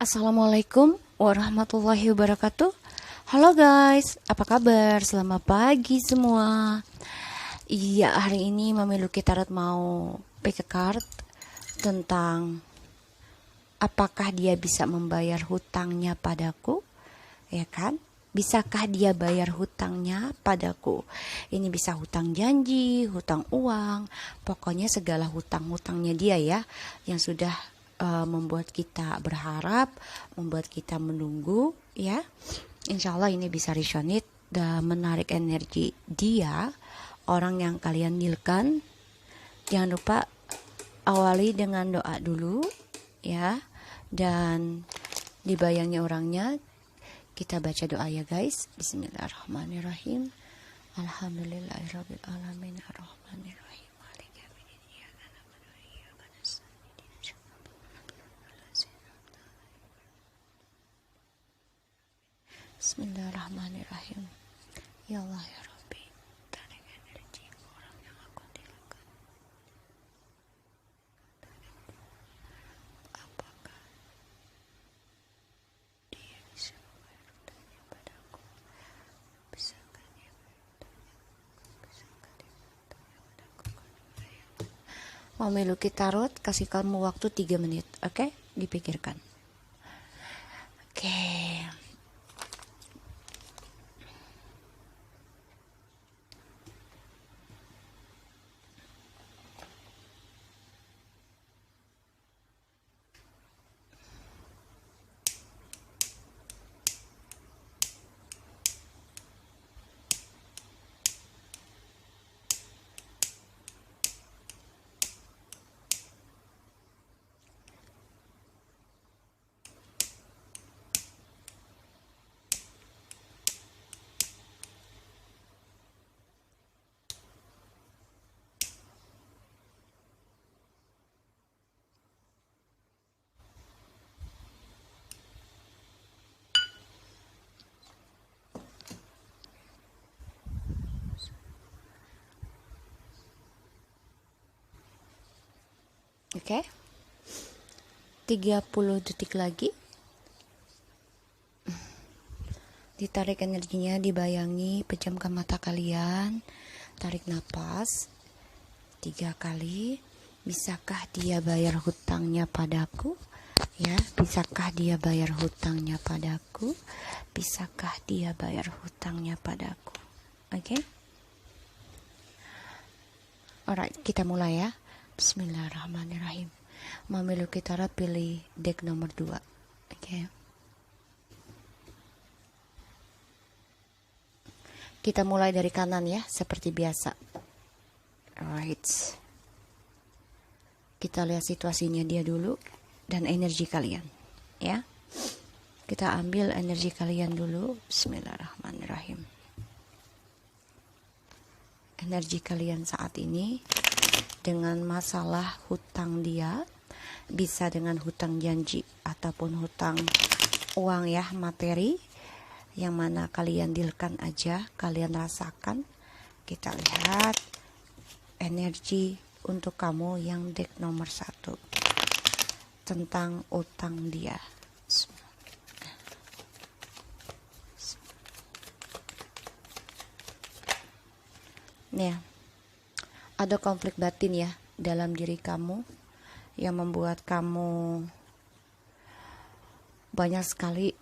Assalamualaikum warahmatullahi wabarakatuh. Halo guys, apa kabar? Selamat pagi semua. Iya, hari ini Mami Luki Tarot mau pick a card tentang apakah dia bisa membayar hutangnya padaku, ya kan? Bisakah dia bayar hutangnya padaku? Ini bisa hutang janji, hutang uang, pokoknya segala hutang-hutangnya dia ya, yang sudah membuat kita berharap, membuat kita menunggu ya. Insya Allah ini bisa resonate dan menarik energi dia, orang yang kalian dealkan. Jangan lupa awali dengan doa dulu ya, dan dibayangi orangnya. Kita baca doa ya guys. Bismillahirrahmanirrahim. Alhamdulillahirabbil alamin arrahmanirrahim. Bismillahirrahmanirrahim. Ya Allah ya Rabbi, tarik energi orang yang aku dealkan. Apakah dia bisa membayar hutangnya padaku? Bisakah dia bayar hutangnya? Bisakah dia bayar hutangnya padaku? Mami Luki Tarot kasih kamu waktu 3 menit, oke? Dipikirkan. Oke. Oke. 30 detik lagi. Ditarik energinya, dibayangi, pejamkan mata kalian. Tarik napas 3 kali. Bisakah dia bayar hutangnya padaku? Ya, bisakah dia bayar hutangnya padaku? Bisakah dia bayar hutangnya padaku? Oke. Alright, kita mulai ya. Bismillahirrahmanirrahim. Mami Luki Tarot pilih deck nomor 2. Oke. Kita mulai dari kanan ya, seperti biasa. Alright. Kita lihat situasinya dia dulu dan energi kalian, ya. Kita ambil energi kalian dulu. Bismillahirrahmanirrahim. Energi kalian saat ini dengan masalah hutang dia, bisa dengan hutang janji ataupun hutang uang ya, materi, yang mana kalian dealkan aja, kalian rasakan. Kita lihat energi untuk kamu yang deck nomor 1 tentang utang dia. Nih, ada konflik batin ya dalam diri kamu yang membuat kamu banyak sekali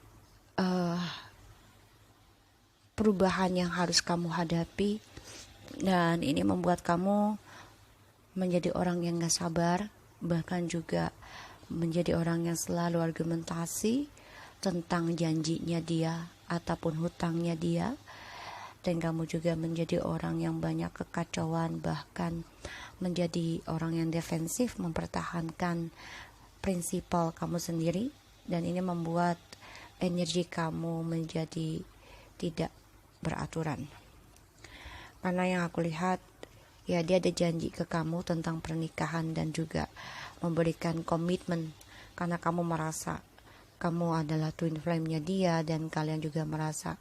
perubahan yang harus kamu hadapi, dan ini membuat kamu menjadi orang yang gak sabar, bahkan juga menjadi orang yang selalu argumentasi tentang janjinya dia ataupun hutangnya dia. Dan kamu juga menjadi orang yang banyak kekacauan, bahkan menjadi orang yang defensif, mempertahankan prinsipal kamu sendiri. Dan ini membuat energi kamu menjadi tidak beraturan. Karena yang aku lihat, ya dia ada janji ke kamu tentang pernikahan dan juga memberikan komitmen. Karena kamu merasa kamu adalah twin flame-nya dia, dan kalian juga merasa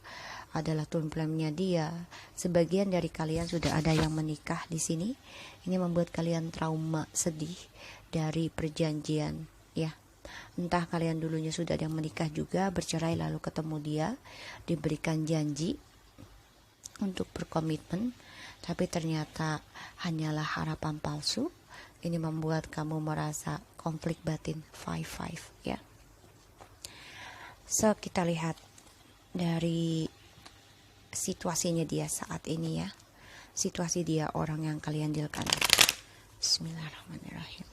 adalah twin flame-nya dia. Sebagian dari kalian sudah ada yang menikah di sini. Ini membuat kalian trauma, sedih dari perjanjian ya. Entah kalian dulunya sudah ada yang menikah juga, bercerai lalu ketemu dia, diberikan janji untuk berkomitmen, tapi ternyata hanyalah harapan palsu. Ini membuat kamu merasa konflik batin 5-5 ya. So kita lihat dari situasinya dia saat ini ya. Situasi dia orang yang kalian dealkan. Bismillahirrahmanirrahim.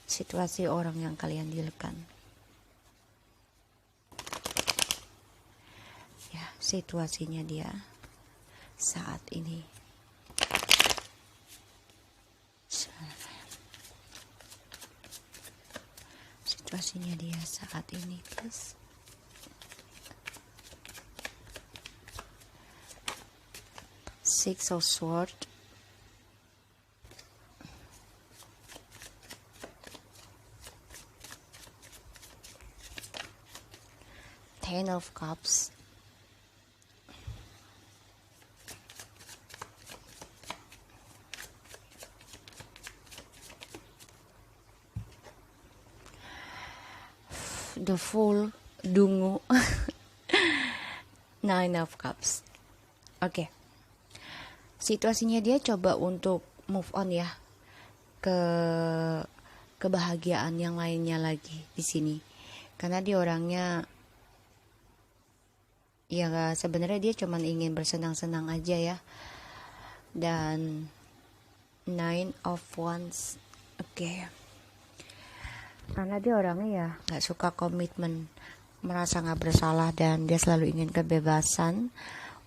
Situasi orang yang kalian dealkan. Ya, situasinya dia saat ini. Situasinya dia saat ini, plus Six of Swords, Ten of Cups, the Fool, Dungu, Nine of Cups. Oke. Situasinya dia coba untuk move on ya ke kebahagiaan yang lainnya lagi di sini. Karena dia orangnya ya sebenarnya dia cuma ingin bersenang-senang aja ya. Dan Nine of Wands. Oke. Karena dia orangnya ya gak suka komitmen, merasa gak bersalah, dan dia selalu ingin kebebasan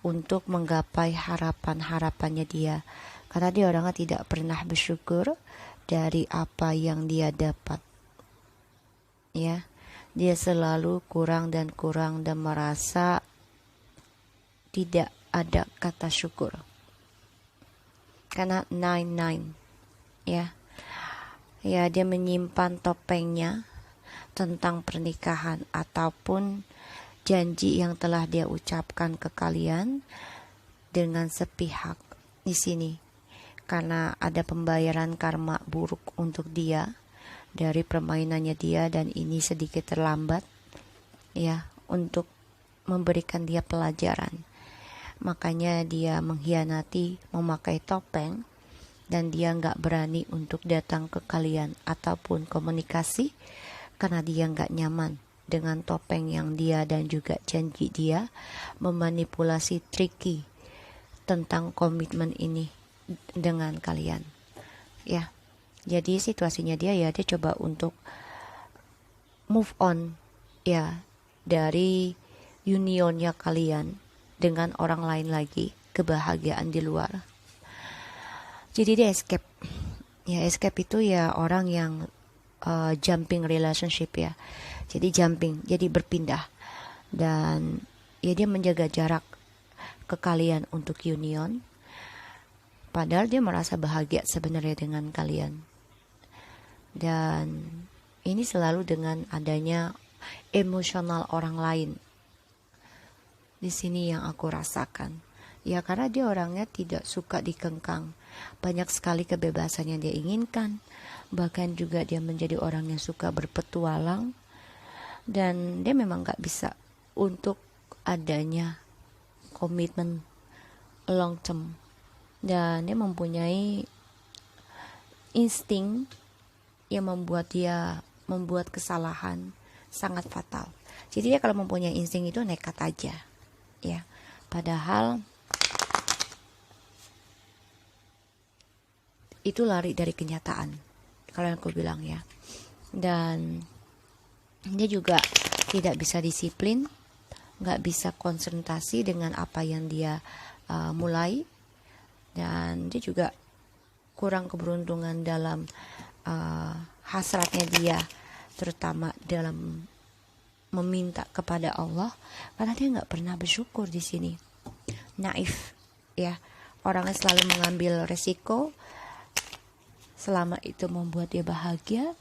untuk menggapai harapan-harapannya dia. Karena dia orangnya tidak pernah bersyukur dari apa yang dia dapat. Ya, dia selalu kurang dan merasa tidak ada kata syukur. Karena 9-9 ya. Ya, dia menyimpan topengnya tentang pernikahan ataupun janji yang telah dia ucapkan ke kalian dengan sepihak di sini. Karena ada pembayaran karma buruk untuk dia dari permainannya dia, dan ini sedikit terlambat ya untuk memberikan dia pelajaran. Makanya dia mengkhianati, memakai topeng, dan dia nggak berani untuk datang ke kalian ataupun komunikasi karena dia nggak nyaman dengan topeng yang dia dan juga janji dia memanipulasi tricky tentang komitmen ini dengan kalian ya. Jadi situasinya dia ya, dia coba untuk move on ya dari unionnya kalian dengan orang lain lagi, kebahagiaan di luar. Jadi dia escape. Ya, escape itu ya orang yang jumping relationship ya. Jadi jumping, jadi berpindah. Dan ya dia menjaga jarak ke kalian untuk union. Padahal dia merasa bahagia sebenarnya dengan kalian. Dan ini selalu dengan adanya emosional orang lain. Di sini yang aku rasakan. Ya karena dia orangnya tidak suka dikengkang. Banyak sekali kebebasan yang dia inginkan. Bahkan juga dia menjadi orang yang suka berpetualang. Dan dia memang gak bisa untuk adanya komitmen long term. Dan dia mempunyai insting yang membuat dia membuat kesalahan sangat fatal. Jadi dia kalau mempunyai insting itu nekat aja ya. Padahal itu lari dari kenyataan, kalau yang aku bilang ya. Dan dia juga tidak bisa disiplin, gak bisa konsentrasi dengan apa yang dia mulai. Dan dia juga kurang keberuntungan dalam hasratnya dia, terutama dalam meminta kepada Allah, karena dia gak pernah bersyukur di sini. Naif ya, orangnya selalu mengambil resiko selama itu membuat dia bahagia.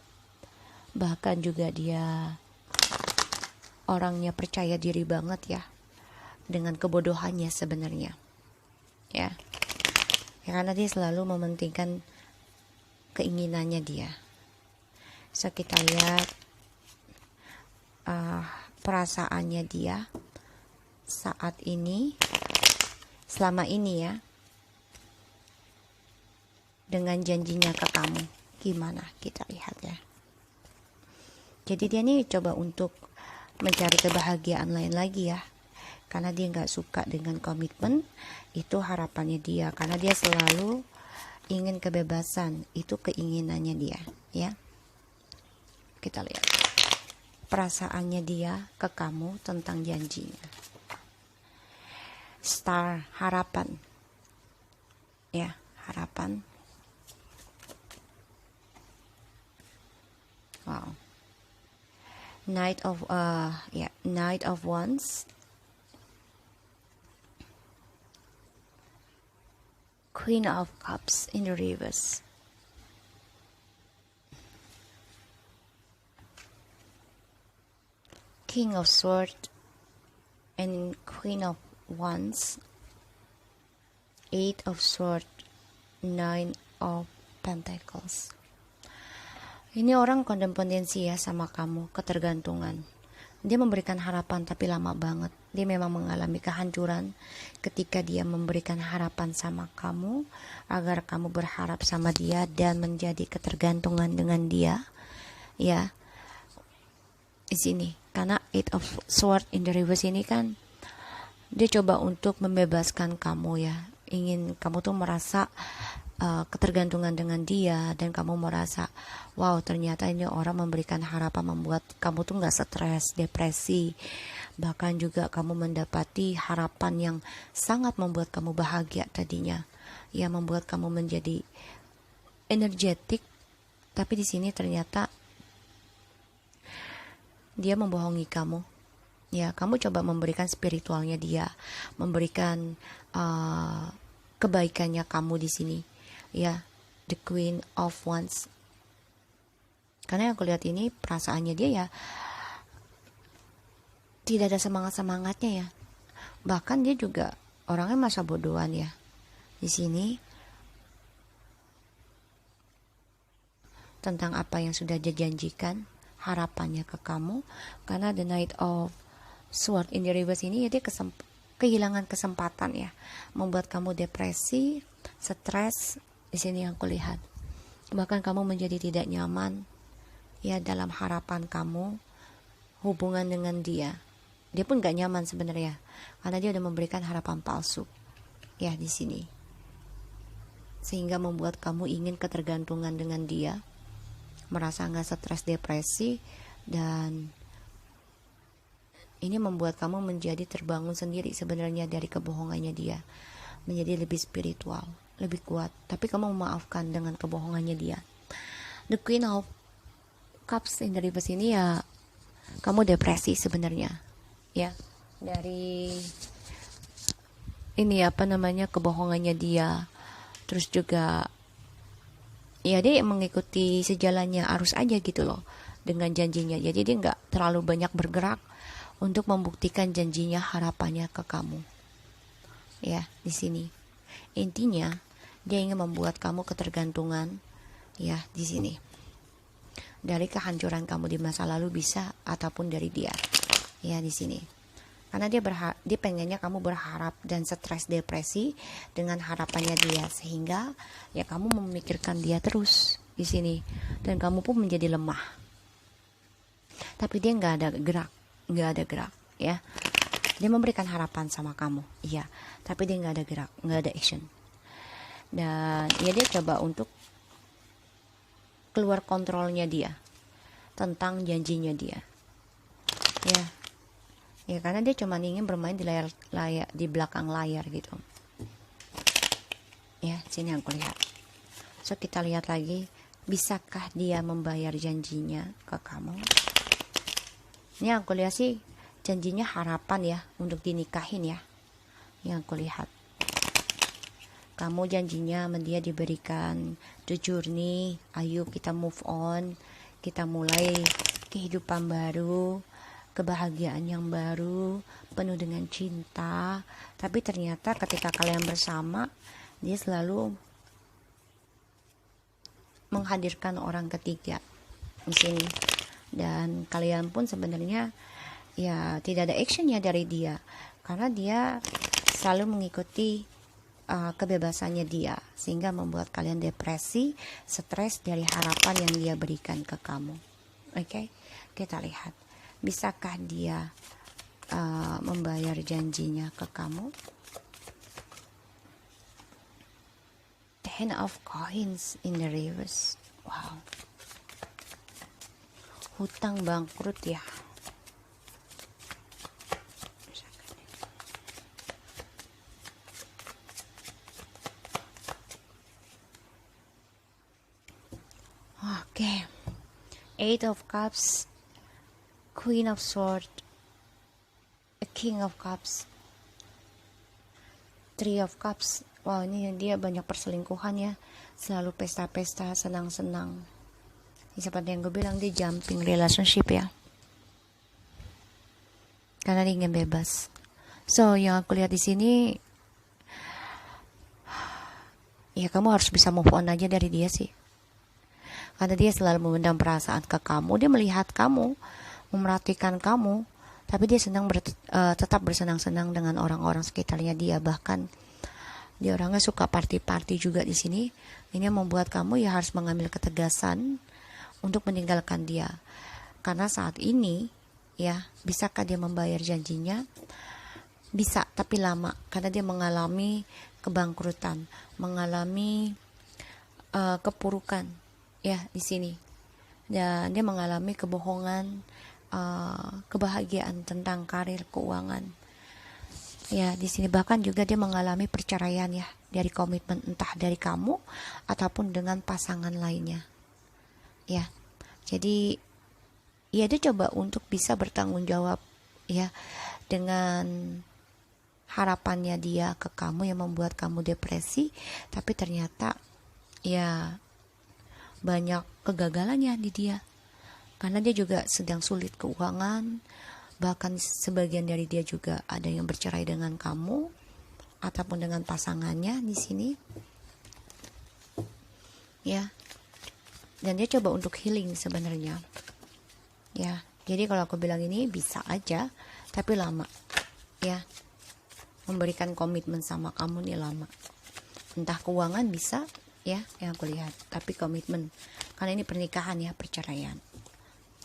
Bahkan juga dia orangnya percaya diri banget ya, dengan kebodohannya sebenarnya ya. Ya karena dia selalu mementingkan keinginannya dia. So kita lihat perasaannya dia saat ini, selama ini ya, dengan janjinya ke kamu. Gimana? Kita lihat ya. Jadi dia nih coba untuk mencari kebahagiaan lain lagi ya. Karena dia nggak suka dengan komitmen, itu harapannya dia. Karena dia selalu ingin kebebasan, itu keinginannya dia ya. Kita lihat perasaannya dia ke kamu tentang janjinya. Star, harapan ya, harapan. Wow. Knight of Wands, Queen of Cups in the reverse, King of Swords and Queen of Wands, Eight of Swords, Nine of Pentacles. Ini orang kondependensi ya sama kamu, ketergantungan. Dia memberikan harapan tapi lama banget. Dia memang mengalami kehancuran ketika dia memberikan harapan sama kamu, agar kamu berharap sama dia dan menjadi ketergantungan dengan dia. Ya, di sini karena Eight of Swords in the reverse ini kan, dia coba untuk membebaskan kamu ya. Ingin kamu tuh merasa ketergantungan dengan dia, dan kamu merasa wow, ternyata ini orang memberikan harapan, membuat kamu tuh nggak stres, depresi, bahkan juga kamu mendapati harapan yang sangat membuat kamu bahagia tadinya, ya, membuat kamu menjadi energetik. Tapi di sini ternyata dia membohongi kamu. Ya, kamu coba memberikan spiritualnya dia, memberikan kebaikannya kamu di sini. Ya, the Queen of Wands. Karena yang aku lihat ini perasaannya dia ya tidak ada semangat-semangatnya ya. Bahkan dia juga orangnya masa bodohan ya. Di sini tentang apa yang sudah dia janjikan, harapannya ke kamu. Karena the Knight of Swords in the reverse ini ya, dia kehilangan kesempatan ya, membuat kamu depresi, stres. Di sini yang kulihat, bahkan kamu menjadi tidak nyaman ya dalam harapan kamu, hubungan dengan dia. Dia pun gak nyaman sebenarnya karena dia udah memberikan harapan palsu ya di sini, sehingga membuat kamu ingin ketergantungan dengan dia, merasa gak stres, depresi, dan ini membuat kamu menjadi terbangun sendiri sebenarnya dari kebohongannya dia, menjadi lebih spiritual, lebih kuat. Tapi kamu memaafkan dengan kebohongannya dia. The Queen of Cups in the reverse ini ya, kamu depresi sebenarnya ya, dari ini kebohongannya dia. Terus juga ya dia mengikuti sejalannya arus aja gitu loh dengan janjinya. Jadi dia nggak terlalu banyak bergerak untuk membuktikan janjinya, harapannya ke kamu ya. Di sini intinya dia ingin membuat kamu ketergantungan ya di sini, dari kehancuran kamu di masa lalu bisa, ataupun dari dia ya di sini. Karena dia pengennya kamu berharap dan stres, depresi dengan harapannya dia, sehingga ya kamu memikirkan dia terus di sini, dan kamu pun menjadi lemah. Tapi dia nggak ada gerak ya. Dia memberikan harapan sama kamu, iya, tapi dia nggak ada gerak, nggak ada action. Dan ya dia coba untuk keluar kontrolnya dia tentang janjinya dia ya karena dia cuma ingin bermain di layar di belakang layar gitu ya. Sini yang aku lihat. So kita lihat lagi, bisakah dia membayar janjinya ke kamu? Ini yang aku lihat sih, janjinya harapan ya, untuk dinikahin ya, yang aku lihat. Kamu janjinya sama dia diberikan jujur nih, ayo kita move on, kita mulai kehidupan baru, kebahagiaan yang baru, penuh dengan cinta. Tapi ternyata ketika kalian bersama, dia selalu menghadirkan orang ketiga di sini. Dan kalian pun sebenarnya ya tidak ada actionnya dari dia, karena dia selalu mengikuti kebebasannya dia, sehingga membuat kalian depresi, stres dari harapan yang dia berikan ke kamu. Oke, kita lihat bisakah dia membayar janjinya ke kamu. Ten of Coins in the reverse. Wow, hutang bangkrut ya. Oke, Eight of Cups, Queen of Swords, King of Cups, Three of Cups. Wow, ini dia banyak perselingkuhan ya, selalu pesta-pesta, senang-senang. Seperti yang gue bilang, dia jumping relationship ya, karena dia ingin bebas. So yang aku lihat di sini, ya kamu harus bisa move on aja dari dia sih, karena dia selalu memendam perasaan ke kamu. Dia melihat kamu, memerhatikan kamu, tapi dia tetap bersenang-senang dengan orang-orang sekitarnya dia. Bahkan dia orangnya suka party-party juga di sini. Ini membuat kamu ya harus mengambil ketegasan untuk meninggalkan dia. Karena saat ini ya, bisakah dia membayar janjinya? Bisa, tapi lama, karena dia mengalami kebangkrutan, mengalami kepurukan ya di sini. Dan dia mengalami kebohongan, kebahagiaan tentang karir, keuangan. Ya, di sini bahkan juga dia mengalami perceraian ya, dari komitmen entah dari kamu ataupun dengan pasangan lainnya. Ya. Jadi ya dia coba untuk bisa bertanggung jawab ya dengan harapannya dia ke kamu yang membuat kamu depresi, tapi ternyata ya banyak kegagalannya di dia. Karena dia juga sedang sulit keuangan. Bahkan sebagian dari dia juga ada yang bercerai dengan kamu ataupun dengan pasangannya di sini. Ya. Dan dia coba untuk healing sebenarnya. Ya. Jadi kalau aku bilang ini bisa aja, tapi lama. Ya. Memberikan komitmen sama kamu nih lama. Entah keuangan bisa, ya, yang aku lihat, tapi komitmen. Karena ini pernikahan ya, perceraian.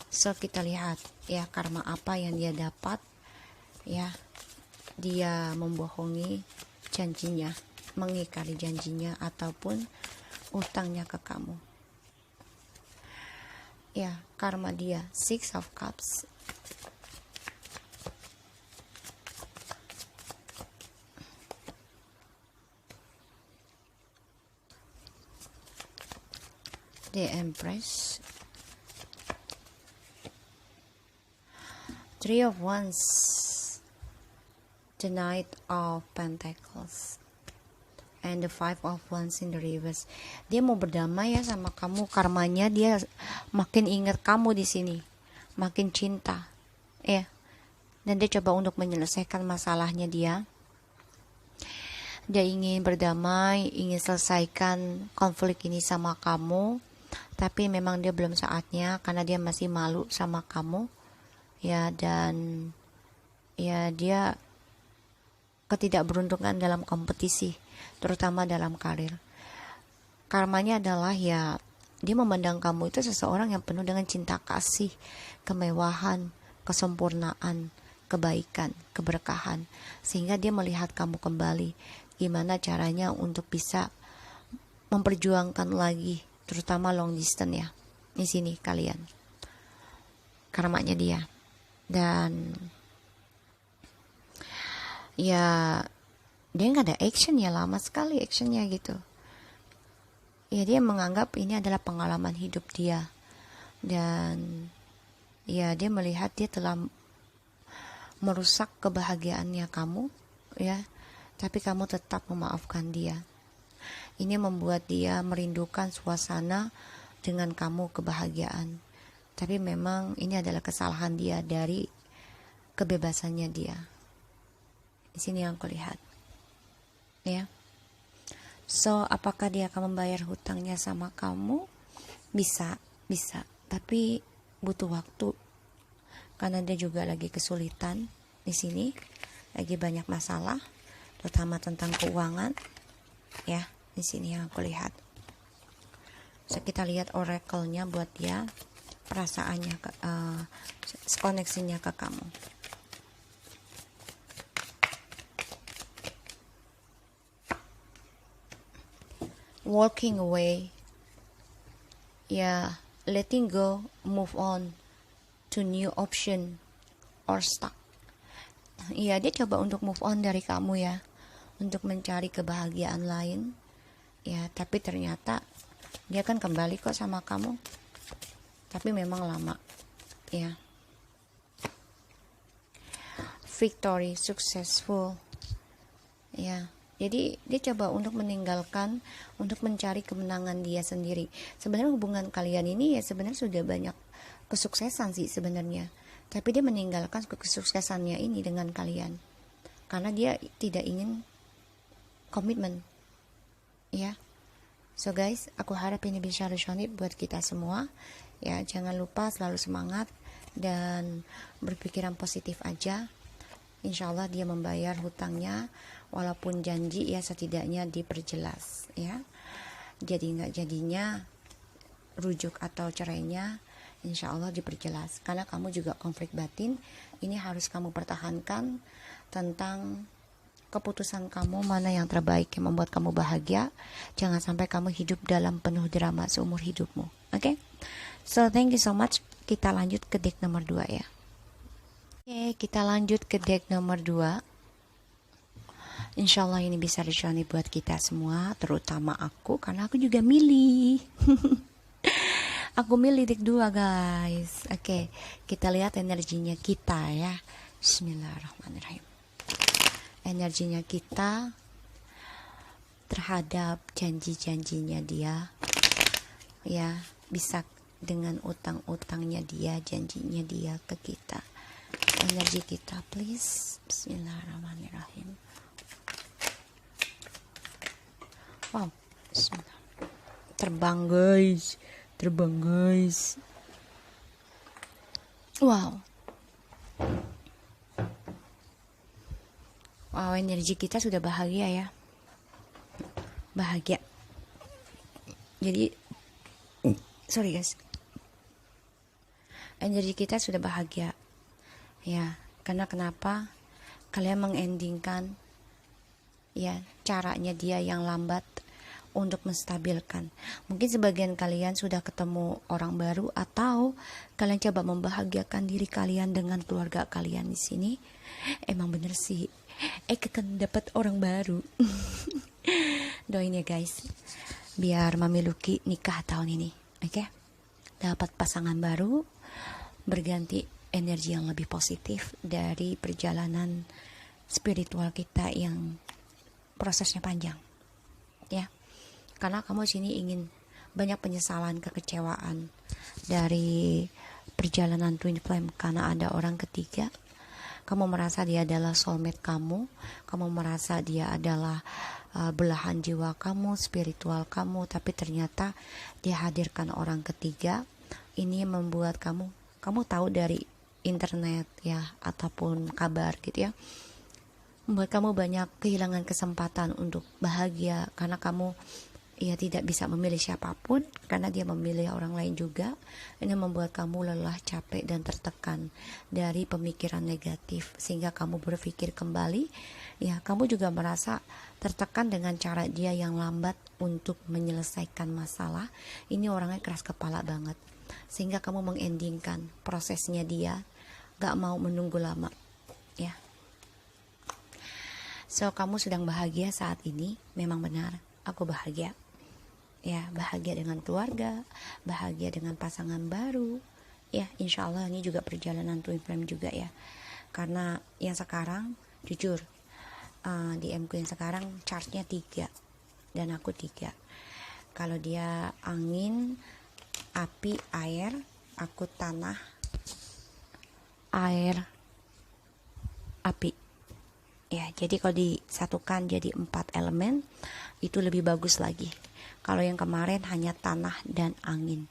So kita lihat ya karma apa yang dia dapat ya. Dia membohongi janjinya, mengingkari janjinya ataupun utangnya ke kamu. Ya, karma dia Six of Cups. The Empress. Three of Wands, the Knight of Pentacles, and the Five of Wands in the reverse. Dia mau berdamai ya sama kamu. Karmanya dia makin ingat kamu di sini, makin cinta, ya. Dan dia coba untuk menyelesaikan masalahnya dia. Dia ingin berdamai, ingin selesaikan konflik ini sama kamu, tapi memang dia belum saatnya karena dia masih malu sama kamu. Ya, dan ya dia ketidakberuntungan dalam kompetisi, terutama dalam karir. Karmanya adalah ya dia memandang kamu itu seseorang yang penuh dengan cinta kasih, kemewahan, kesempurnaan, kebaikan, keberkahan, sehingga dia melihat kamu kembali. Gimana caranya untuk bisa memperjuangkan lagi, terutama long distance ya. Di sini kalian. Karmanya dia. Dan ya dia nggak ada action ya, lama sekali actionnya gitu ya. Dia menganggap ini adalah pengalaman hidup dia, dan ya dia melihat dia telah merusak kebahagiaannya kamu ya, tapi kamu tetap memaafkan dia. Ini membuat dia merindukan suasana dengan kamu, kebahagiaan. Tapi memang ini adalah kesalahan dia dari kebebasannya dia. Di sini yang aku lihat. Ya. So, apakah dia akan membayar hutangnya sama kamu? Bisa, tapi butuh waktu karena dia juga lagi kesulitan di sini, lagi banyak masalah, terutama tentang keuangan. Ya, di sini yang aku lihat. So, kita lihat oracle-nya buat dia, perasaannya, koneksinya ke kamu. Walking away, ya, letting go, move on to new option or stuck. Ya, dia coba untuk move on dari kamu ya, untuk mencari kebahagiaan lain. Ya, tapi ternyata dia kan kembali kok sama kamu, tapi memang lama. Ya, victory, successful. Ya, jadi dia coba untuk meninggalkan, untuk mencari kemenangan dia sendiri. Sebenarnya hubungan kalian ini ya sebenarnya sudah banyak kesuksesan sih sebenarnya. Tapi dia meninggalkan kesuksesannya ini dengan kalian. Karena dia tidak ingin komitmen. Ya. So guys, aku harap ini bisa resonate buat kita semua. Ya, jangan lupa selalu semangat dan berpikiran positif aja. Insya Allah dia membayar hutangnya, walaupun janji ya setidaknya diperjelas ya. Jadi nggak jadinya rujuk atau cerainya, insya Allah diperjelas. Karena kamu juga konflik batin, ini harus kamu pertahankan tentang keputusan kamu mana yang terbaik yang membuat kamu bahagia. Jangan sampai kamu hidup dalam penuh drama seumur hidupmu. Oke? So thank you so much. Kita lanjut ke deck nomor 2 ya. Oke, kita lanjut ke deck nomor 2. Insya Allah ini bisa resonate buat kita semua, terutama aku, karena aku juga milih. Aku milih deck 2 guys. Oke, kita lihat energinya kita ya. Bismillahirrahmanirrahim. Energinya kita terhadap janji-janjinya dia. Ya, bisa dengan utang-utangnya dia, janjinya dia ke kita. Energi kita please. Bismillahirrahmanirrahim. Wow, bismillah. Terbang guys. Wow, energi kita sudah bahagia ya. Bahagia. Jadi sorry guys, energi kita sudah bahagia ya. Karena kenapa? Kalian mengendingkan ya caranya dia yang lambat untuk menstabilkan. Mungkin sebagian kalian sudah ketemu orang baru, atau kalian coba membahagiakan diri kalian dengan keluarga kalian di sini. Emang bener sih, kan dapat orang baru. Doain ya guys, biar Mami Lucky nikah tahun ini. Oke? Dapat pasangan baru, berganti energi yang lebih positif dari perjalanan spiritual kita yang prosesnya panjang. Ya. Karena kamu sini ingin banyak penyesalan, kekecewaan dari perjalanan twin flame karena ada orang ketiga. Kamu merasa dia adalah soulmate kamu merasa dia adalah belahan jiwa kamu, spiritual kamu, tapi ternyata dia hadirkan orang ketiga. Ini membuat kamu tahu dari internet ya, ataupun kabar gitu ya, membuat kamu banyak kehilangan kesempatan untuk bahagia karena kamu ya tidak bisa memilih siapapun, karena dia memilih orang lain juga. Ini membuat kamu lelah, capek, dan tertekan dari pemikiran negatif, sehingga kamu berpikir kembali. Ya, kamu juga merasa tertekan dengan cara dia yang lambat untuk menyelesaikan masalah. Ini orangnya keras kepala banget, sehingga kamu mengendingkan prosesnya dia, gak mau menunggu lama. Ya. So, kamu sedang bahagia saat ini. Memang benar, aku bahagia. Ya, bahagia dengan keluarga, bahagia dengan pasangan baru. Ya, insya Allah ini juga perjalanan twin flame juga ya. Karena yang sekarang, jujur, di M ku yang sekarang chartnya 3 dan aku 3. Kalau dia angin, api, air, aku tanah, air, api. Ya, jadi kalau disatukan jadi 4 elemen, itu lebih bagus lagi. Kalau yang kemarin hanya tanah dan angin.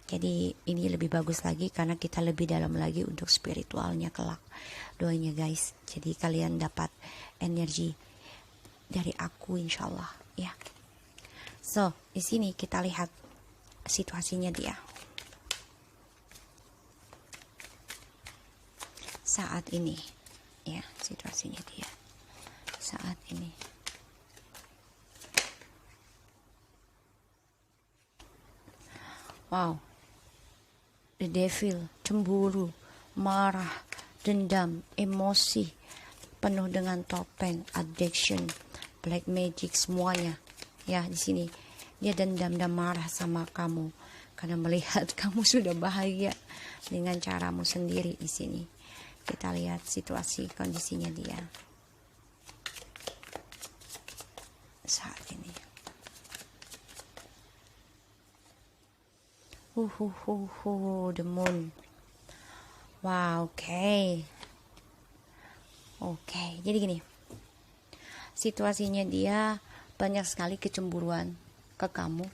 Jadi ini lebih bagus lagi karena kita lebih dalam lagi untuk spiritualnya kelak doanya guys. Jadi kalian dapat energi dari aku insyaallah ya. So di sini kita lihat situasinya dia saat ini ya, situasinya dia saat ini. Wow, the devil, cemburu, marah, dendam, emosi, penuh dengan topeng, addiction, black magic, semuanya. Ya, di sini dia dendam dan marah sama kamu karena melihat kamu sudah bahagia dengan caramu sendiri di sini. Kita lihat situasi kondisinya dia saat ini. The moon. Wow, oke. Jadi gini, situasinya dia banyak sekali kecemburuan ke kamu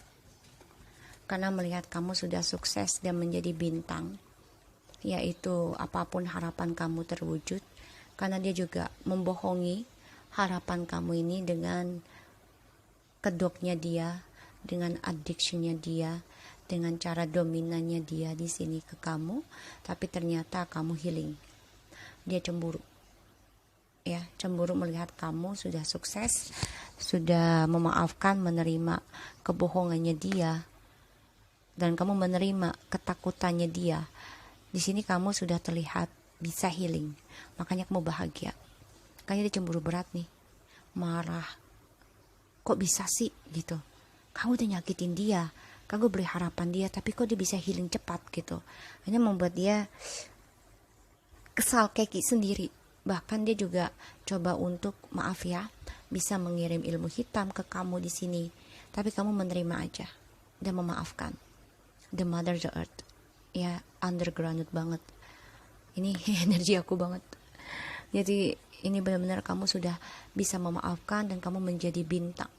karena melihat kamu sudah sukses dan menjadi bintang, yaitu apapun harapan kamu terwujud, karena dia juga membohongi harapan kamu ini dengan kedoknya dia, dengan addictionnya dia, dengan cara dominannya dia di sini ke kamu, tapi ternyata kamu healing. Dia cemburu, ya, cemburu melihat kamu sudah sukses, sudah memaafkan, menerima kebohongannya dia, dan kamu menerima ketakutannya dia. Di sini kamu sudah terlihat bisa healing, makanya kamu bahagia. Kayaknya dia cemburu berat nih, marah. Kok bisa sih gitu? Kamu udah nyakitin dia, kamu beri harapan dia, tapi kok dia bisa healing cepat gitu. Hanya membuat dia kesal keki sendiri. Bahkan dia juga coba untuk maaf ya, bisa mengirim ilmu hitam ke kamu di sini, tapi kamu menerima aja dan memaafkan. The mother the earth, ya, underground banget. Ini energi aku banget. Jadi ini benar-benar kamu sudah bisa memaafkan dan kamu menjadi bintang,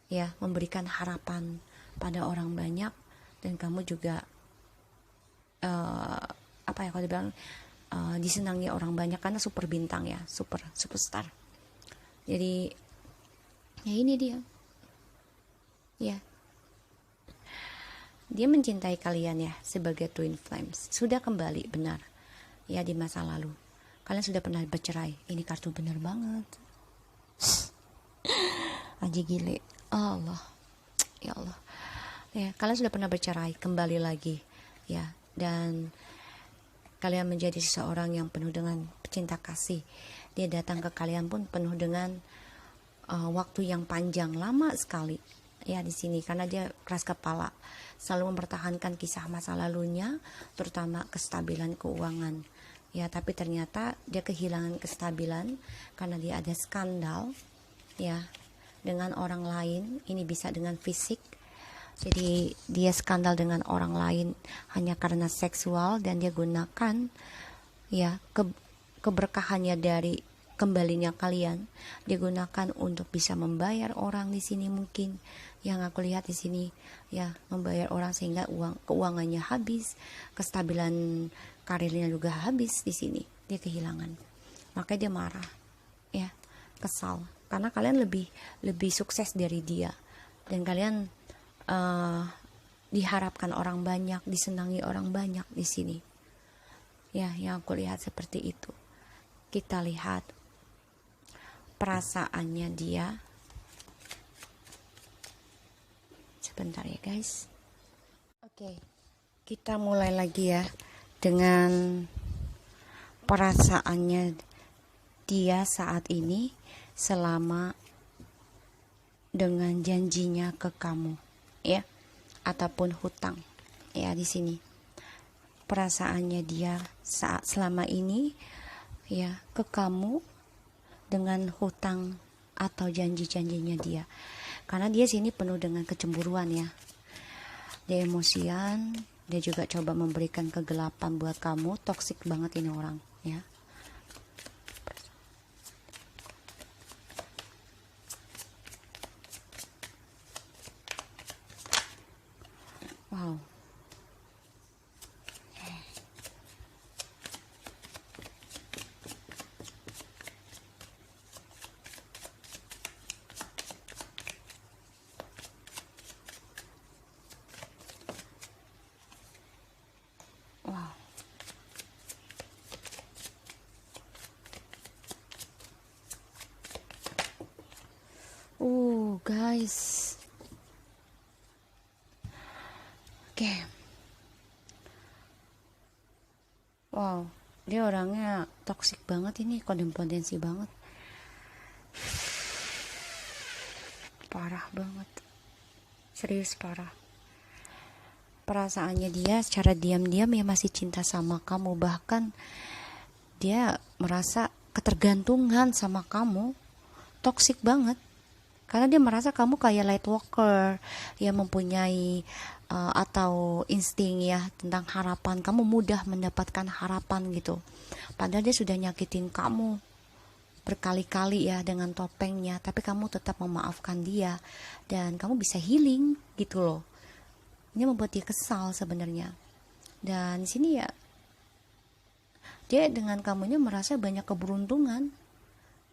ya, memberikan harapan pada orang banyak, dan kamu juga apa ya kalau dibilang disenangi orang banyak karena super bintang ya, superstar. Jadi ya ini dia, ya, dia mencintai kalian ya sebagai twin flames, sudah kembali benar ya di masa lalu. Kalian sudah pernah bercerai, ini kartu benar banget. Aji gile, Allah, ya Allah. Ya, kalian sudah pernah bercerai, kembali lagi, ya, dan kalian menjadi seseorang yang penuh dengan cinta kasih. Dia datang ke kalian pun penuh dengan waktu yang panjang, lama sekali, ya, di sini, karena dia keras kepala, selalu mempertahankan kisah masa lalunya, terutama kestabilan keuangan, ya, tapi ternyata dia kehilangan kestabilan karena dia ada skandal, ya, dengan orang lain. Ini bisa dengan fisik. Jadi dia skandal dengan orang lain hanya karena seksual, dan dia gunakan ya keberkahannya dari kembalinya kalian, dia gunakan untuk bisa membayar orang di sini. Mungkin yang aku lihat di sini ya, membayar orang sehingga keuangannya habis, kestabilan karirnya juga habis di sini. Dia kehilangan. Makanya dia marah, ya, kesal karena kalian lebih sukses dari dia, dan kalian diharapkan orang banyak, disenangi orang banyak di sini. Ya, yang aku lihat seperti itu. Kita lihat perasaannya dia. Sebentar ya guys. Oke, kita mulai lagi ya dengan perasaannya dia saat ini selama dengan janjinya ke kamu, ya, ataupun hutang, ya, di sini perasaannya dia saat selama ini ya ke kamu dengan hutang atau janji-janjinya dia, karena dia sini penuh dengan kecemburuan ya, dia emosian, dia juga coba memberikan kegelapan buat kamu, toksik banget ini orang ya. Wow, guys. Oke. Wow, dia orangnya toksik banget ini, kodependensi banget. Parah banget. Serius parah. Perasaannya dia secara diam-diam ya masih cinta sama kamu, bahkan dia merasa ketergantungan sama kamu. Toksik banget. Karena dia merasa kamu kayak light worker yang mempunyai atau insting ya tentang harapan. Kamu mudah mendapatkan harapan gitu. Padahal dia sudah nyakitin kamu berkali-kali ya dengan topengnya, tapi kamu tetap memaafkan dia dan kamu bisa healing gitu loh. Ini membuat dia kesal sebenarnya. Dan di sini ya dia dengan kamunya merasa banyak keberuntungan.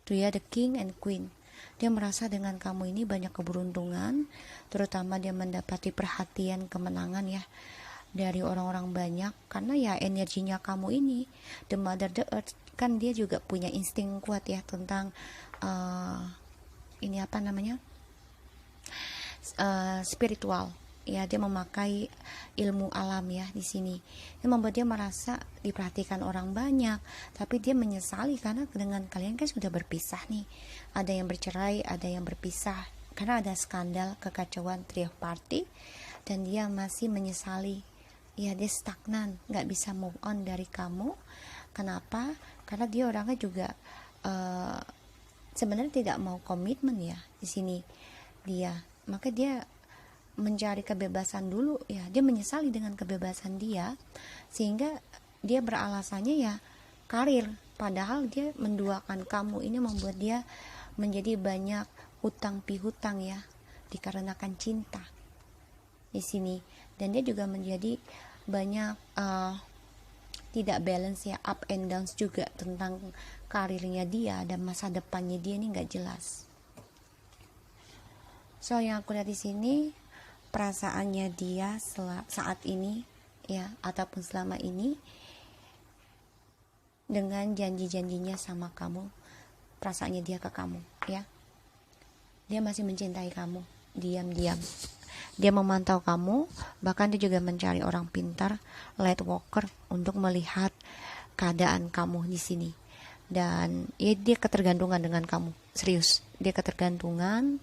Tuh ya, the king and queen. Dia merasa dengan kamu ini banyak keberuntungan, terutama dia mendapati perhatian, kemenangan ya dari orang-orang banyak, karena ya energinya kamu ini, the mother the earth, kan dia juga punya insting kuat ya tentang ini apa namanya, spiritual. Ya, dia memakai ilmu alam ya di sini. Ini membuat dia merasa diperhatikan orang banyak, tapi dia menyesali karena dengan kalian kan sudah berpisah nih. Ada yang bercerai, ada yang berpisah karena ada skandal kekacauan trio party, dan dia masih menyesali. Ya, dia stagnan, nggak bisa move on dari kamu. Kenapa? Karena dia orangnya juga sebenarnya tidak mau komitmen ya di sini dia. Maka dia mencari kebebasan dulu ya, dia menyesali dengan kebebasan dia, sehingga dia beralasannya ya karir, padahal dia menduakan kamu. Ini membuat dia menjadi banyak hutang pihutang ya, dikarenakan cinta di sini. Dan dia juga menjadi banyak tidak balance ya, up and downs juga tentang karirnya dia dan masa depannya dia ini nggak jelas. So yang aku lihat di sini, perasaannya dia saat ini ya, ataupun selama ini dengan janji-janjinya sama kamu, perasaannya dia ke kamu ya, dia masih mencintai kamu diam-diam. Dia memantau kamu, bahkan dia juga mencari orang pintar, light worker, untuk melihat keadaan kamu di sini. Dan ya, dia ketergantungan dengan kamu, serius, dia ketergantungan.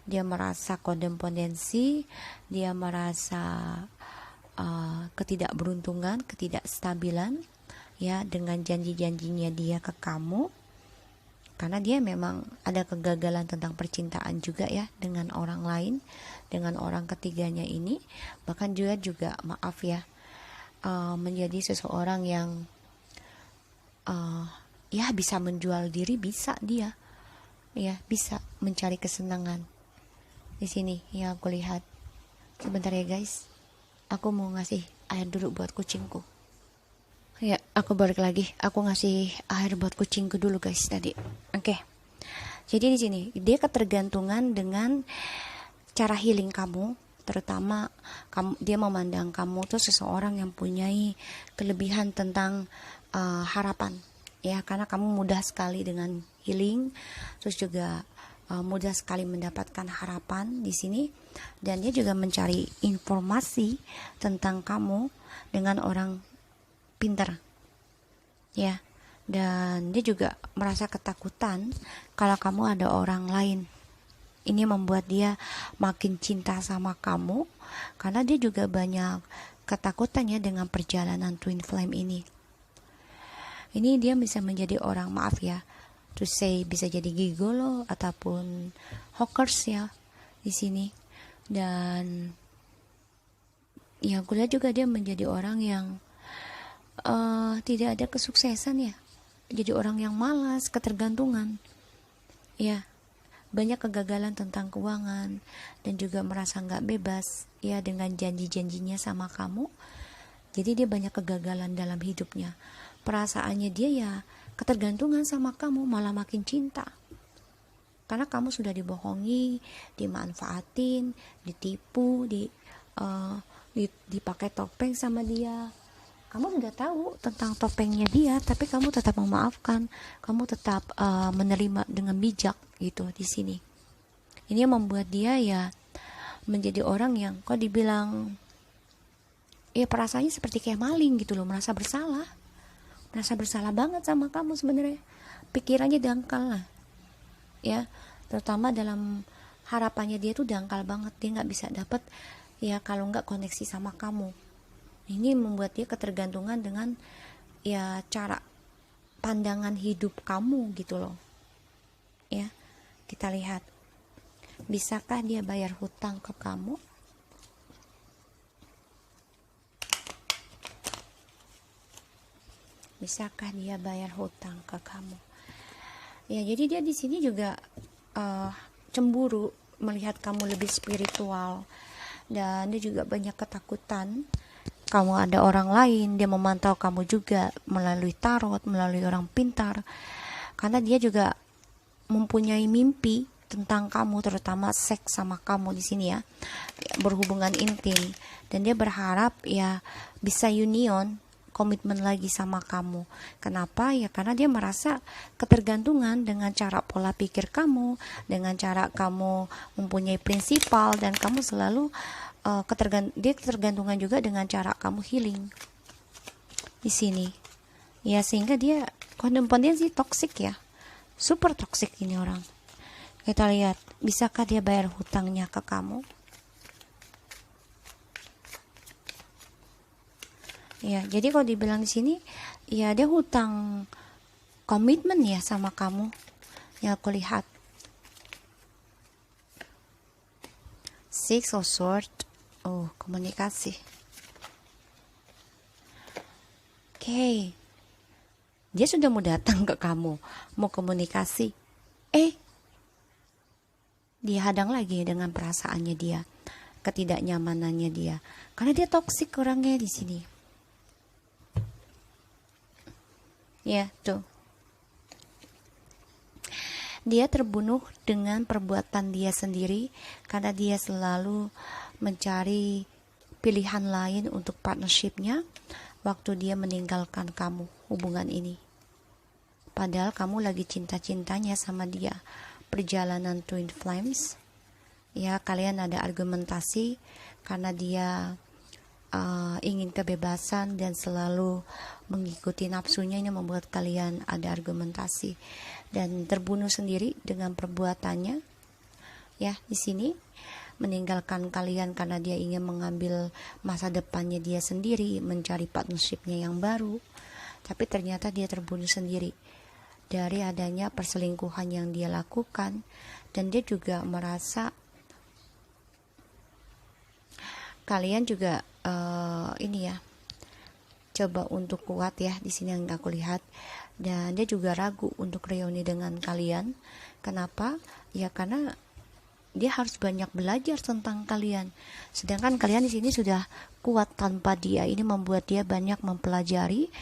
Dia merasa kodependensi, dia merasa ketidakberuntungan, ketidakstabilan ya dengan janji-janjinya dia ke kamu. Karena dia memang ada kegagalan tentang percintaan juga ya dengan orang lain, dengan orang ketiganya ini. Bahkan juga maaf ya, menjadi seseorang yang ya bisa menjual diri, bisa dia ya, bisa mencari kesenangan. Di sini yang aku lihat. Sebentar ya guys, aku mau ngasih air dulu buat kucingku. Ya, aku balik lagi. Aku ngasih air buat kucingku dulu guys tadi. Oke. Jadi di sini dia ketergantungan dengan cara healing kamu, terutama dia memandang kamu tuh seseorang yang punyai kelebihan tentang harapan. Ya, karena kamu mudah sekali dengan healing, terus juga mudah sekali mendapatkan harapan di sini. Dan dia juga mencari informasi tentang kamu dengan orang pintar ya, dan dia juga merasa ketakutan kalau kamu ada orang lain. Ini membuat dia makin cinta sama kamu, karena dia juga banyak ketakutannya dengan perjalanan twin flame ini. Ini dia bisa menjadi orang, maaf ya to say, bisa jadi gigolo ataupun hawkers ya di sini. Dan yang aku lihat juga dia menjadi orang yang tidak ada kesuksesan ya, jadi orang yang malas, ketergantungan ya, banyak kegagalan tentang keuangan, dan juga merasa nggak bebas ya dengan janji-janjinya sama kamu. Jadi dia banyak kegagalan dalam hidupnya. Perasaannya dia ya ketergantungan sama kamu, malah makin cinta. Karena kamu sudah dibohongi, dimanfaatin, ditipu, dipakai topeng sama dia. Kamu sudah tahu tentang topengnya dia, tapi kamu tetap memaafkan, kamu tetap menerima dengan bijak gitu di sini. Ini yang membuat dia ya menjadi orang yang kok dibilang ya perasaannya seperti kayak maling gitu loh, merasa bersalah banget sama kamu sebenarnya, pikirannya dangkal lah ya, terutama dalam harapannya dia tuh dangkal banget, dia nggak bisa dapat ya kalau nggak koneksi sama kamu. Ini membuat dia ketergantungan dengan ya cara pandangan hidup kamu gitu loh ya. Kita lihat, bisakah dia bayar hutang ke kamu? Bisakah dia bayar hutang ke kamu? Ya, jadi dia di sini juga cemburu melihat kamu lebih spiritual, dan dia juga banyak ketakutan kamu ada orang lain. Dia memantau kamu juga melalui tarot, melalui orang pintar, karena dia juga mempunyai mimpi tentang kamu, terutama seks sama kamu di sini ya, berhubungan intim, dan dia berharap ya bisa union, komitmen lagi sama kamu. Kenapa? Ya karena dia merasa ketergantungan dengan cara pola pikir kamu, dengan cara kamu mempunyai prinsipal, dan kamu selalu dia ketergantungan juga dengan cara kamu healing di sini. Ya sehingga dia kodependensi toksik ya, super toksik ini orang. Kita lihat, bisakah dia bayar hutangnya ke kamu? Ya, jadi kalau dibilang di sini, ya dia hutang komitmen ya sama kamu. Ya aku lihat. Six of Swords. Oh, komunikasi. Oke. Dia sudah mau datang ke kamu, mau komunikasi. Dia hadang lagi dengan perasaannya dia, ketidaknyamanannya dia. Karena dia toksik orangnya di sini. Ya, tuh. Dia terbunuh dengan perbuatan dia sendiri karena dia selalu mencari pilihan lain untuk partnershipnya waktu dia meninggalkan kamu, hubungan ini. Padahal kamu lagi cinta-cintanya sama dia. Perjalanan twin flames. Ya, kalian ada argumentasi karena dia ingin kebebasan dan selalu mengikuti nafsunya. Ini membuat kalian ada argumentasi dan terbunuh sendiri dengan perbuatannya. Ya, di sini meninggalkan kalian karena dia ingin mengambil masa depannya dia sendiri, mencari partnershipnya yang baru. Tapi ternyata dia terbunuh sendiri dari adanya perselingkuhan yang dia lakukan, dan dia juga merasa kalian juga ini ya, coba untuk kuat ya di sini yang aku lihat, dan dia juga ragu untuk reuni dengan kalian. Kenapa? Ya karena dia harus banyak belajar tentang kalian, sedangkan kalian di sini sudah kuat tanpa dia. Ini membuat dia banyak mempelajari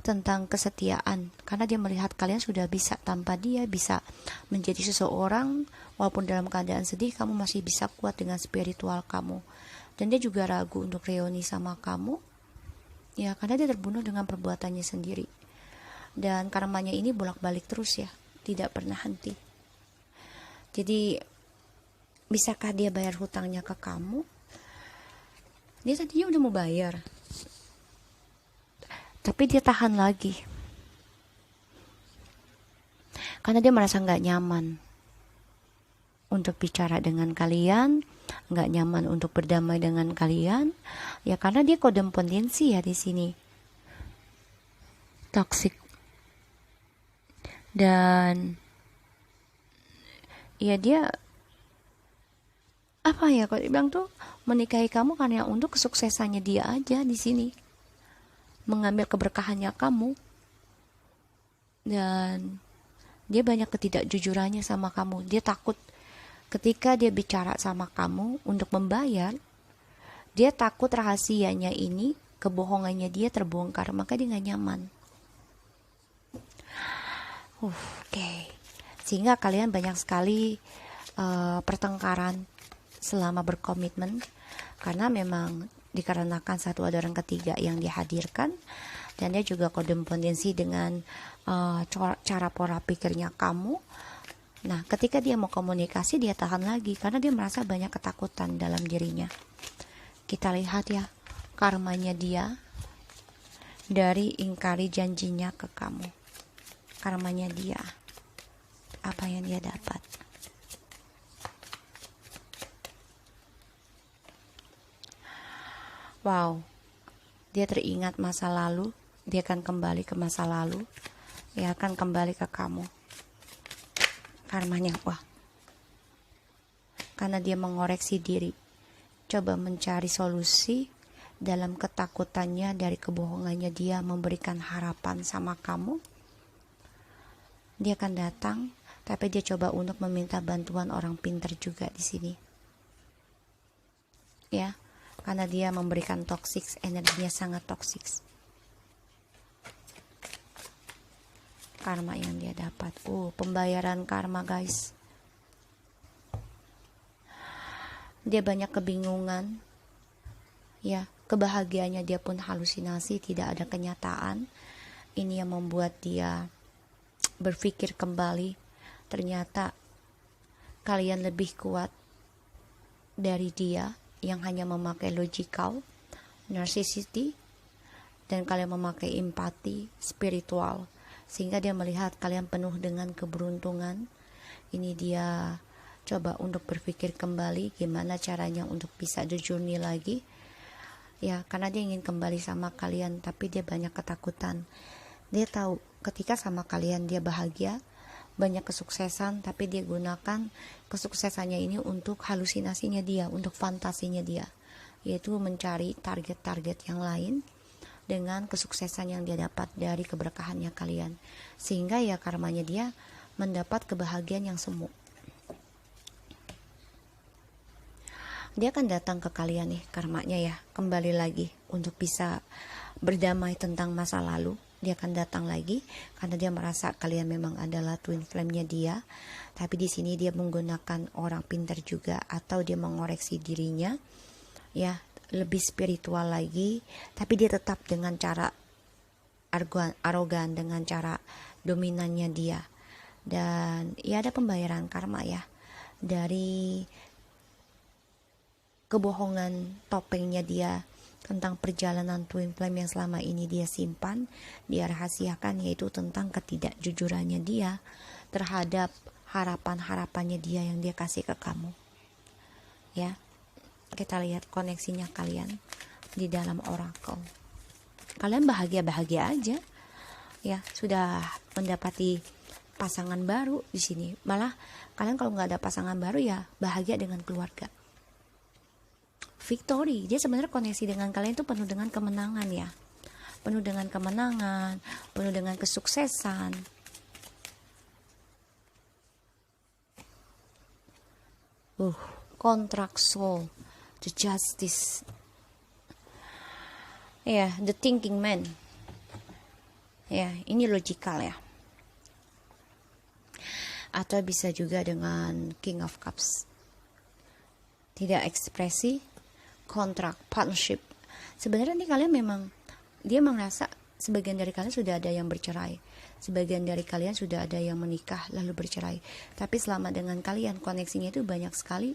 tentang kesetiaan, karena dia melihat kalian sudah bisa tanpa dia, bisa menjadi seseorang walaupun dalam keadaan sedih kamu masih bisa kuat dengan spiritual kamu. Dan dia juga ragu untuk reuni sama kamu ya karena dia terbunuh dengan perbuatannya sendiri, dan karmanya ini bolak-balik terus ya, tidak pernah henti. Jadi bisakah dia bayar hutangnya ke kamu? Dia tadinya udah mau bayar, tapi dia tahan lagi karena dia merasa nggak nyaman untuk bicara dengan kalian, nggak nyaman untuk berdamai dengan kalian. Ya karena dia kodependensi ya di sini, toxic. Dan ya dia apa ya, kalau dibilang tuh menikahi kamu karena untuk kesuksesannya dia aja di sini, mengambil keberkahannya kamu, dan dia banyak ketidakjujurannya sama kamu. Dia takut ketika dia bicara sama kamu untuk membayar, dia takut rahasianya ini, kebohongannya dia terbongkar, maka dia gak nyaman. Oke. Sehingga kalian banyak sekali pertengkaran selama berkomitmen, karena memang dikarenakan satu ada orang ketiga yang dihadirkan, dan dia juga kodependensi dengan cara pola pikirnya kamu. Nah, ketika dia mau komunikasi, dia tahan lagi karena dia merasa banyak ketakutan dalam dirinya. Kita lihat ya, karmanya dia dari ingkari janjinya ke kamu. Karmanya dia, apa yang dia dapat. Wow, dia teringat masa lalu, dia akan kembali ke masa lalu, dia akan kembali ke kamu. Karmanya, wah, karena dia mengoreksi diri, coba mencari solusi dalam ketakutannya dari kebohongannya dia memberikan harapan sama kamu. Dia akan datang, tapi dia coba untuk meminta bantuan orang pintar juga di sini. Ya, karena dia memberikan toksik, energinya sangat toksik. Karma yang dia dapat, pembayaran karma guys. Dia banyak kebingungan, ya, kebahagiaannya dia pun halusinasi, tidak ada kenyataan. Ini yang membuat dia berpikir kembali, ternyata kalian lebih kuat dari dia yang hanya memakai logical, narcissistic, dan kalian memakai empati, spiritual, sehingga dia melihat kalian penuh dengan keberuntungan. Ini dia coba untuk berpikir kembali gimana caranya untuk bisa the journey lagi, ya, karena dia ingin kembali sama kalian, tapi dia banyak ketakutan. Dia tahu ketika sama kalian dia bahagia, banyak kesuksesan, tapi dia gunakan kesuksesannya ini untuk halusinasinya dia, untuk fantasinya dia, yaitu mencari target-target yang lain dengan kesuksesan yang dia dapat dari keberkahannya kalian, sehingga ya karmanya dia mendapat kebahagiaan yang semu. Dia akan datang ke kalian nih, karmanya ya, kembali lagi untuk bisa berdamai tentang masa lalu. Dia akan datang lagi karena dia merasa kalian memang adalah twin flame-nya dia, tapi di sini dia menggunakan orang pintar juga, atau dia mengoreksi dirinya, ya, lebih spiritual lagi, tapi dia tetap dengan cara arogan, dengan cara dominannya dia. Dan ya ada pembayaran karma ya dari kebohongan topengnya dia tentang perjalanan twin flame yang selama ini dia simpan, dia rahasiakan, yaitu tentang ketidakjujurannya dia terhadap harapan-harapannya dia yang dia kasih ke kamu. Ya, kita lihat koneksinya kalian di dalam oracle. Kalian bahagia-bahagia aja, ya, sudah mendapati pasangan baru di sini. Malah kalian kalau nggak ada pasangan baru ya bahagia dengan keluarga. Victory, dia sebenarnya koneksi dengan kalian itu penuh dengan kemenangan ya, penuh dengan kemenangan, penuh dengan kesuksesan. Contract soul, the justice, ya, the thinking man, ya, ini logikal ya, atau bisa juga dengan King of Cups, tidak ekspresi, kontrak, partnership. Sebenarnya nih kalian memang, dia merasa sebagian dari kalian sudah ada yang bercerai, sebagian dari kalian sudah ada yang menikah lalu bercerai, tapi selama dengan kalian koneksinya itu banyak sekali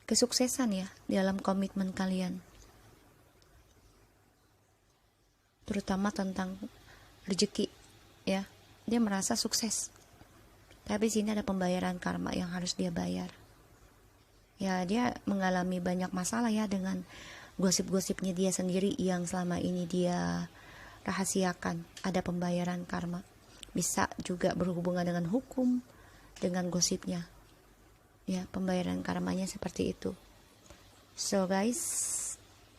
kesuksesan ya dalam komitmen kalian, terutama tentang rezeki ya. Dia merasa sukses, tapi sini ada pembayaran karma yang harus dia bayar. Ya, dia mengalami banyak masalah ya dengan gosip-gosipnya dia sendiri yang selama ini dia rahasiakan. Ada pembayaran karma. Bisa juga berhubungan dengan hukum, dengan gosipnya. Ya, pembayaran karmanya seperti itu. So guys,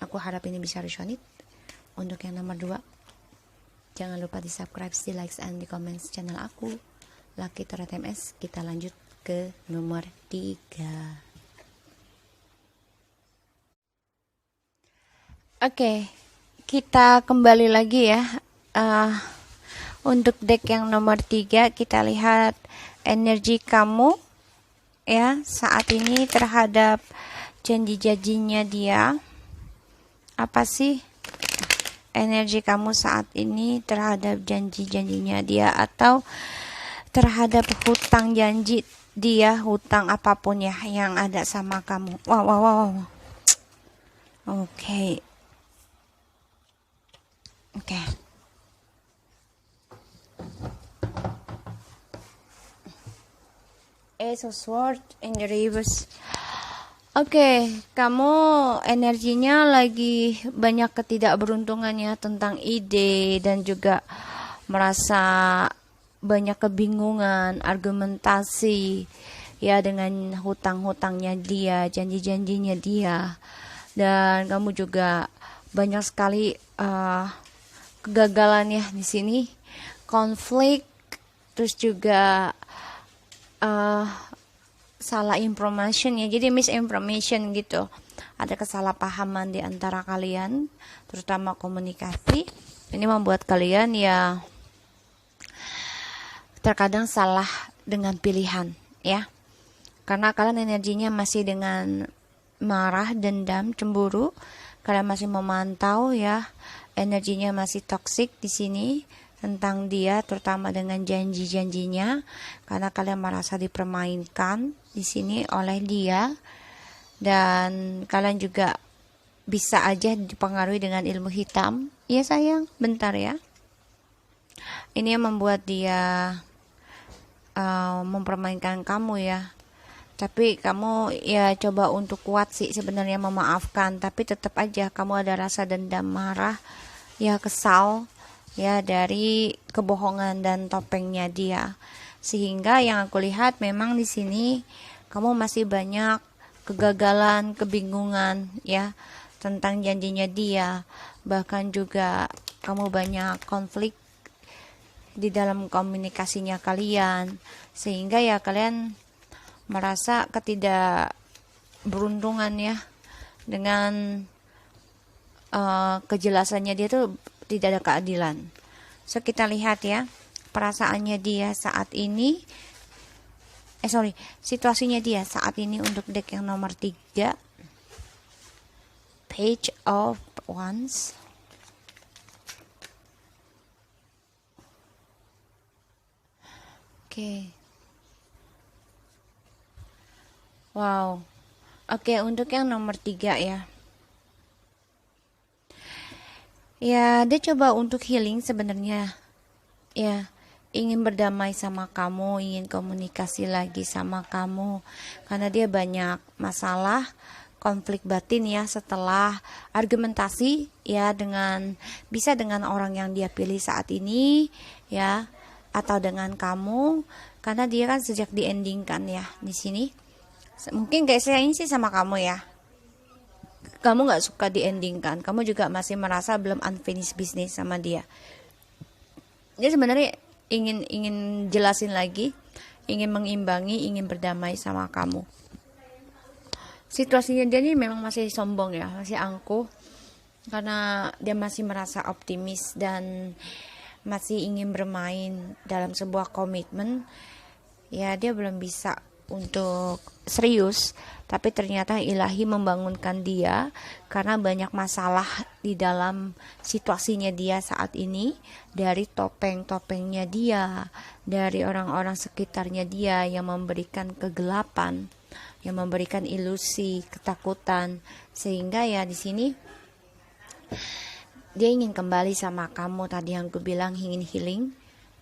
aku harap ini bisa resonate. Untuk yang nomor 2, jangan lupa di subscribe, di likes, and di comments channel aku, Lucky Tarot MS. Kita lanjut ke nomor 3. Oke, kita kembali lagi ya. Untuk deck yang nomor 3, kita lihat energi kamu ya saat ini terhadap janji-janjinya dia. Apa sih energi kamu saat ini terhadap janji-janjinya dia atau terhadap hutang janji dia, hutang apapun ya yang ada sama kamu. Wow. Oke. Ace of Swords in the reverse. Oke, kamu energinya lagi banyak ketidakberuntungannya tentang ide dan juga merasa banyak kebingungan, argumentasi ya dengan hutang-hutangnya dia, janji-janjinya dia. Dan kamu juga banyak sekali kegagalan ya di sini, konflik, terus juga salah information ya, jadi misinformation gitu, ada kesalahpahaman di antara kalian, terutama komunikasi. Ini membuat kalian ya terkadang salah dengan pilihan ya, karena kalian energinya masih dengan marah, dendam, cemburu. Kalian masih memantau ya, energinya masih toksik di sini tentang dia, terutama dengan janji-janjinya, karena kalian merasa dipermainkan di sini oleh dia. Dan kalian juga bisa aja dipengaruhi dengan ilmu hitam. Iya sayang, bentar ya. Ini yang membuat dia mempermainkan kamu ya. Tapi kamu ya coba untuk kuat sih sebenarnya memaafkan, tapi tetap aja kamu ada rasa dendam, marah, ya kesal ya dari kebohongan dan topengnya dia. Sehingga yang aku lihat memang di sini kamu masih banyak kegagalan, kebingungan ya tentang janjinya dia. Bahkan juga kamu banyak konflik di dalam komunikasinya kalian, sehingga ya kalian merasa ketidakberuntungan ya dengan kejelasannya dia tuh tidak ada keadilan. So kita lihat ya perasaannya dia saat ini, situasinya dia saat ini untuk deck yang nomor 3, Page of Wands. Oke. Wow. Oke, untuk yang nomor 3 ya. Ya, dia coba untuk healing sebenarnya. Ya, ingin berdamai sama kamu, ingin komunikasi lagi sama kamu. Karena dia banyak masalah, konflik batin ya setelah argumentasi ya bisa dengan orang yang dia pilih saat ini ya, atau dengan kamu, karena dia kan sejak di-endingkan ya di sini. Mungkin guys saya ini sih sama kamu ya. Kamu gak suka di-endingkan, kamu juga masih merasa belum unfinished business sama dia. Dia sebenarnya ingin jelasin lagi, ingin mengimbangi, ingin berdamai sama kamu. Situasinya dia ini memang masih sombong ya, masih angkuh, karena dia masih merasa optimis dan masih ingin bermain dalam sebuah komitmen. Ya dia belum bisa untuk serius, tapi ternyata ilahi membangunkan dia karena banyak masalah di dalam situasinya dia saat ini, dari topeng-topengnya dia, dari orang-orang sekitarnya dia yang memberikan kegelapan, yang memberikan ilusi, ketakutan, sehingga ya di sini dia ingin kembali sama kamu, tadi yang aku bilang ingin healing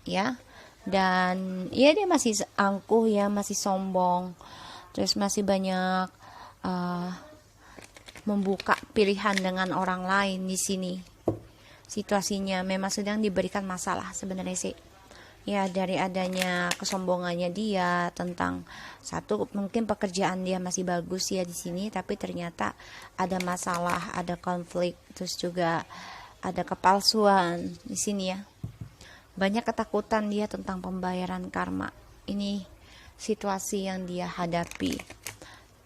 ya. Dan ya dia masih angkuh ya, masih sombong, terus masih banyak membuka pilihan dengan orang lain di sini. Situasinya memang sedang diberikan masalah sebenarnya sih. Ya dari adanya kesombongannya dia tentang satu, mungkin pekerjaan dia masih bagus ya di sini, tapi ternyata ada masalah, ada konflik, terus juga ada kepalsuan di sini ya. Banyak ketakutan dia tentang pembayaran karma. Ini situasi yang dia hadapi.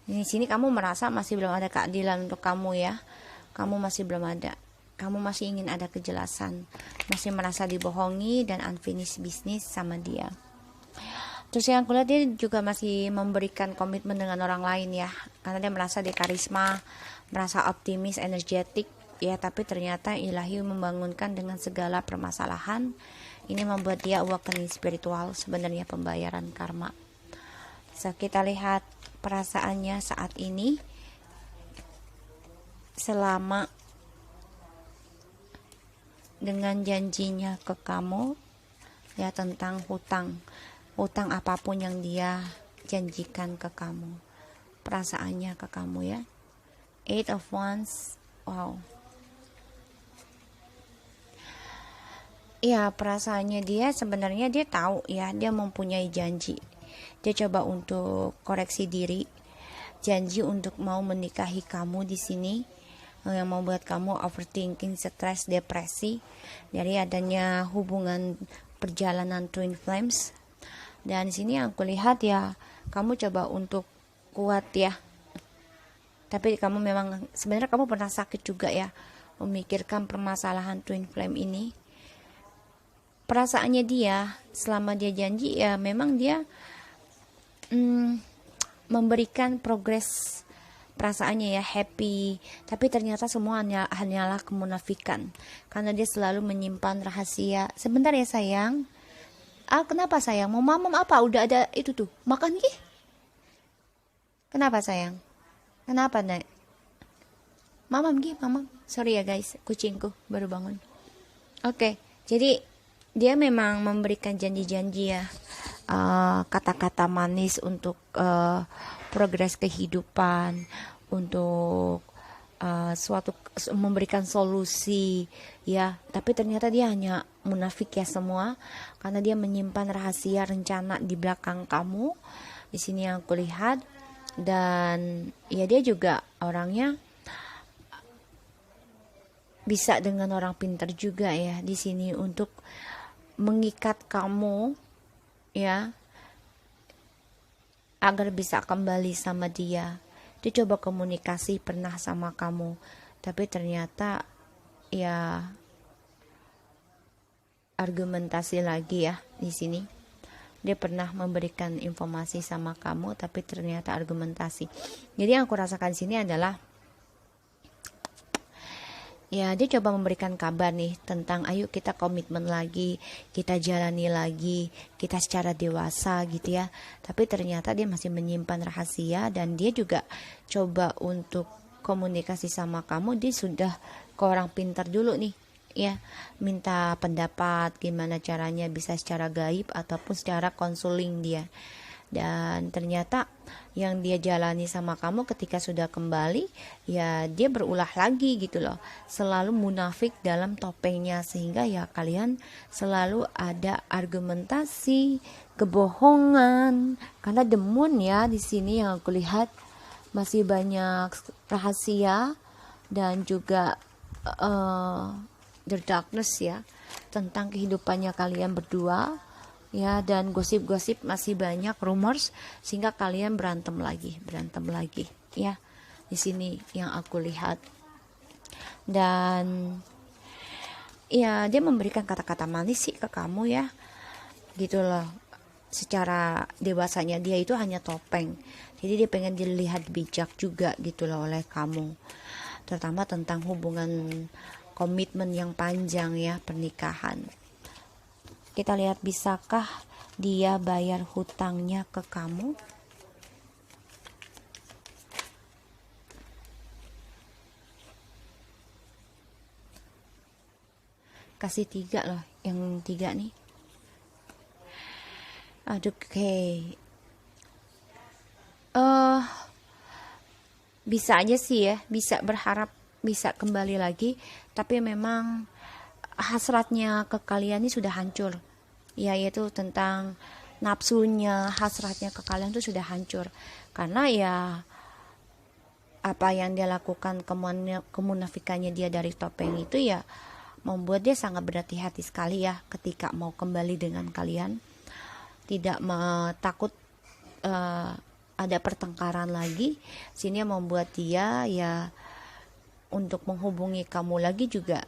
Di sini kamu merasa masih belum ada keadilan untuk kamu ya. Kamu masih belum ada. Kamu masih ingin ada kejelasan. Masih merasa dibohongi dan unfinished business sama dia. Terus yang aku lihat dia juga masih memberikan komitmen dengan orang lain ya. Karena dia merasa dia karisma, merasa optimis, energetik ya, tapi ternyata ilahi membangunkan dengan segala permasalahan. Ini membuat dia awakening spiritual, sebenarnya pembayaran karma. So, kita lihat perasaannya saat ini selama dengan janjinya ke kamu ya, tentang hutang apapun yang dia janjikan ke kamu, perasaannya ke kamu ya. Eight of Wands. Wow. Ya, perasaannya dia sebenarnya dia tahu ya, dia mempunyai janji. Dia coba untuk koreksi diri, janji untuk mau menikahi kamu di sini, yang membuat kamu overthinking, stres, depresi dari adanya hubungan perjalanan twin flames. Dan di sini yang aku lihat ya, kamu coba untuk kuat ya. Tapi kamu memang sebenarnya kamu pernah sakit juga ya, memikirkan permasalahan twin flame ini. Perasaannya dia selama dia janji ya, memang dia memberikan progres perasaannya ya, happy, tapi ternyata semua hanyalah kemunafikan karena dia selalu menyimpan rahasia. Sebentar ya sayang. Kenapa sayang? Mau mamam apa? Udah ada itu tuh, makan gih. Kenapa sayang? Kenapa Nek? Mamam gih, mamam. Sorry ya guys, kucingku baru bangun. Oke, jadi dia memang memberikan janji-janji ya, kata-kata manis untuk progres kehidupan, untuk memberikan solusi ya, tapi ternyata dia hanya munafik ya semua, karena dia menyimpan rahasia rencana di belakang kamu. Di sini yang aku lihat. Dan ya, dia juga orangnya bisa dengan orang pintar juga ya di sini untuk mengikat kamu ya, agar bisa kembali sama dia. Dia coba komunikasi pernah sama kamu, tapi ternyata ya argumentasi lagi ya di sini. Dia pernah memberikan informasi sama kamu, tapi ternyata argumentasi. Jadi yang aku rasakan di sini adalah ya, dia coba memberikan kabar nih tentang ayo kita komitmen lagi, kita jalani lagi, kita secara dewasa gitu ya. Tapi ternyata dia masih menyimpan rahasia, dan dia juga coba untuk komunikasi sama kamu. Dia sudah ke orang pintar dulu nih ya, minta pendapat gimana caranya bisa secara gaib ataupun secara konseling dia. Dan ternyata yang dia jalani sama kamu ketika sudah kembali ya, dia berulah lagi gitu loh, selalu munafik dalam topengnya, sehingga ya kalian selalu ada argumentasi, kebohongan, karena the moon ya di sini yang aku lihat masih banyak rahasia dan juga the darkness ya, tentang kehidupannya kalian berdua ya, dan gosip-gosip masih banyak, rumors, sehingga kalian berantem lagi ya. Di sini yang aku lihat. Dan ya, dia memberikan kata-kata manis sih ke kamu ya, gitu loh. Secara dewasanya dia itu hanya topeng, jadi dia pengen dilihat bijak juga gitu loh oleh kamu, terutama tentang hubungan komitmen yang panjang ya, pernikahan. Kita lihat bisakah dia bayar hutangnya ke kamu. Kasih 3 loh, yang 3 nih. Aduh, bisa aja sih ya, bisa berharap bisa kembali lagi, tapi memang hasratnya ke kalian ini sudah hancur ya, yaitu tentang nafsunya, hasratnya ke kalian itu sudah hancur, karena ya apa yang dia lakukan, kemunafikannya dia dari topeng itu ya membuat dia sangat berhati-hati sekali ya ketika mau kembali dengan kalian, tidak takut ada pertengkaran lagi. Sini membuat dia ya untuk menghubungi kamu lagi juga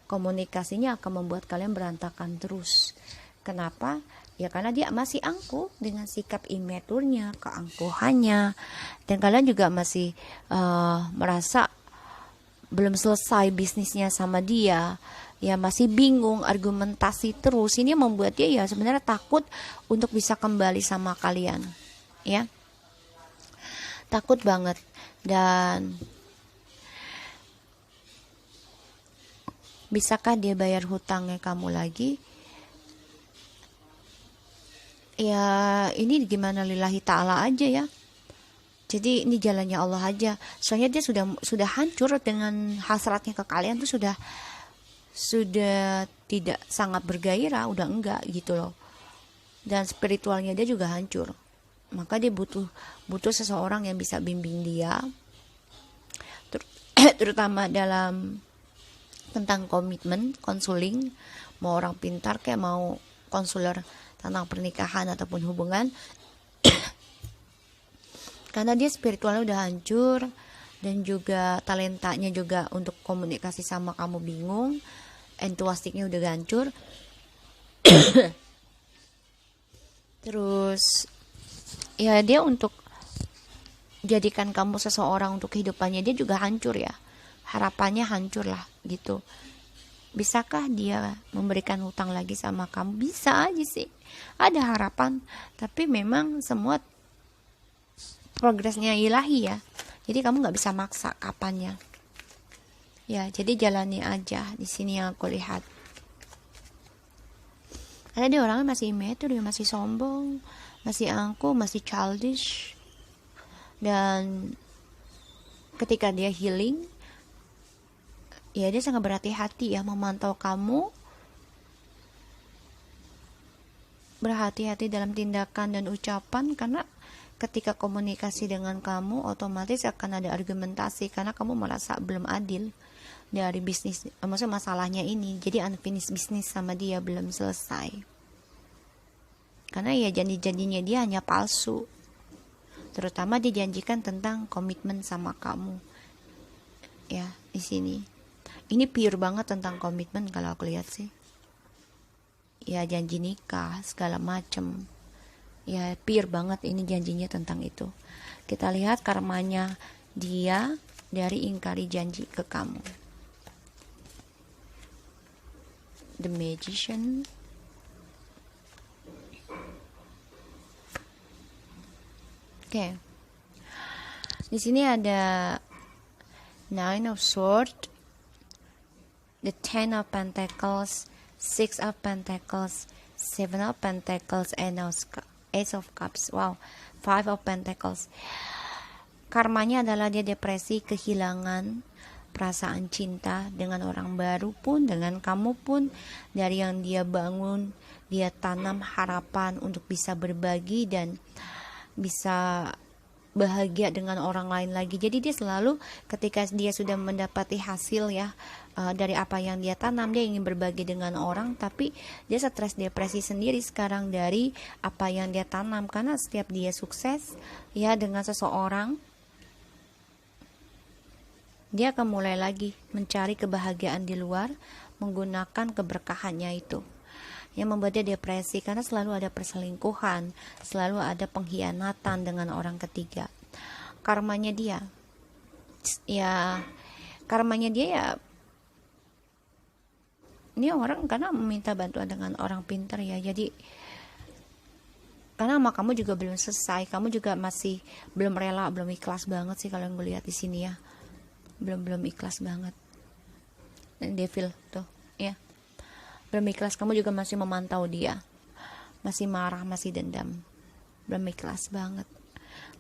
komunikasinya akan membuat kalian berantakan terus. Kenapa? Ya karena dia masih angkuh dengan sikap immaturnya, keangkuhannya, dan kalian juga masih merasa belum selesai bisnisnya sama dia, ya masih bingung, argumentasi terus. Ini membuat dia ya sebenarnya takut untuk bisa kembali sama kalian, ya, takut banget. Dan bisakah dia bayar hutangnya kamu lagi? Ya ini gimana, lillahi ta'ala aja ya. Jadi ini jalannya Allah aja. Soalnya dia sudah hancur dengan hasratnya ke kalian tuh, sudah tidak sangat bergairah, udah enggak gitu loh. Dan spiritualnya dia juga hancur. Maka dia butuh seseorang yang bisa bimbing dia, terutama dalam tentang komitmen, konseling, mau orang pintar kayak mau konselor tentang pernikahan ataupun hubungan. Karena dia spiritualnya udah hancur, dan juga talentanya juga untuk komunikasi sama kamu bingung, entusiastiknya udah hancur. Terus ya dia untuk jadikan kamu seseorang untuk kehidupannya dia juga hancur ya, harapannya hancur lah gitu. Bisakah dia memberikan hutang lagi sama kamu? Bisa aja sih, ada harapan, tapi memang semua progresnya ilahi ya, jadi kamu nggak bisa maksa kapannya ya. Jadi jalani aja. Di sini yang aku lihat ada dia orangnya masih immature, masih sombong, masih angkuh, masih childish. Dan ketika dia healing ya dia sangat berhati-hati ya, memantau kamu, berhati-hati dalam tindakan dan ucapan. Karena ketika komunikasi dengan kamu otomatis akan ada argumentasi, karena kamu merasa belum adil dari bisnis, maksudnya masalahnya ini. Jadi unfinished bisnis sama dia belum selesai, karena ya janji-janjinya dia hanya palsu. Terutama dijanjikan tentang komitmen sama kamu ya. Di sini ini pure banget tentang komitmen kalau aku lihat sih ya, janji nikah segala macem ya, pure banget ini janjinya tentang itu. Kita lihat karmanya dia dari ingkari janji ke kamu. The Magician. Oke. Di sini ada Nine of Swords, the Ten of Pentacles, Six of Pentacles, Seven of Pentacles, and Ace of Cups. Wow, Five of Pentacles. Karmanya adalah dia depresi, kehilangan perasaan cinta dengan orang baru pun, dengan kamu pun. Dari yang dia bangun, dia tanam harapan untuk bisa berbagi dan bisa bahagia dengan orang lain lagi. Jadi dia selalu ketika dia sudah mendapati hasil ya dari apa yang dia tanam, dia ingin berbagi dengan orang, tapi dia stres depresi sendiri sekarang dari apa yang dia tanam. Karena setiap dia sukses ya dengan seseorang, dia akan mulai lagi mencari kebahagiaan di luar menggunakan keberkahannya itu, yang membuat dia depresi karena selalu ada perselingkuhan, selalu ada pengkhianatan dengan orang ketiga. Karmanya dia ya, ini orang karena meminta bantuan dengan orang pintar ya. Jadi karena sama kamu juga belum selesai, kamu juga masih belum rela, belum ikhlas banget sih kalau gue lihat di sini ya, belum ikhlas banget. Dan devil tuh ya, belum ikhlas. Kamu juga masih memantau dia, masih marah, masih dendam, belum ikhlas banget.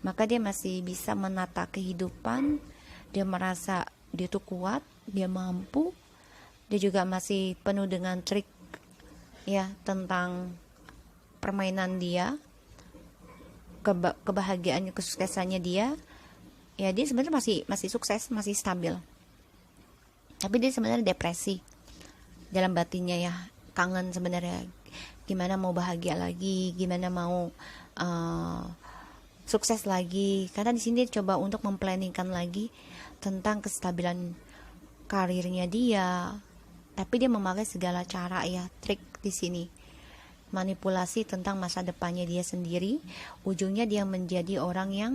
Maka dia masih bisa menata kehidupan, dia merasa dia tuh kuat, dia mampu. Dia juga masih penuh dengan trik ya tentang permainan dia, kebahagiaannya, kesuksesannya dia. Ya dia sebenarnya masih sukses, masih stabil. Tapi dia sebenarnya depresi dalam batinnya ya, kangen sebenarnya. Gimana mau bahagia lagi, gimana mau sukses lagi. Karena di sini dia coba untuk memplanningkan lagi tentang kestabilan karirnya dia. Tapi dia memakai segala cara ya, trik di sini. Manipulasi tentang masa depannya dia sendiri. Ujungnya dia menjadi orang yang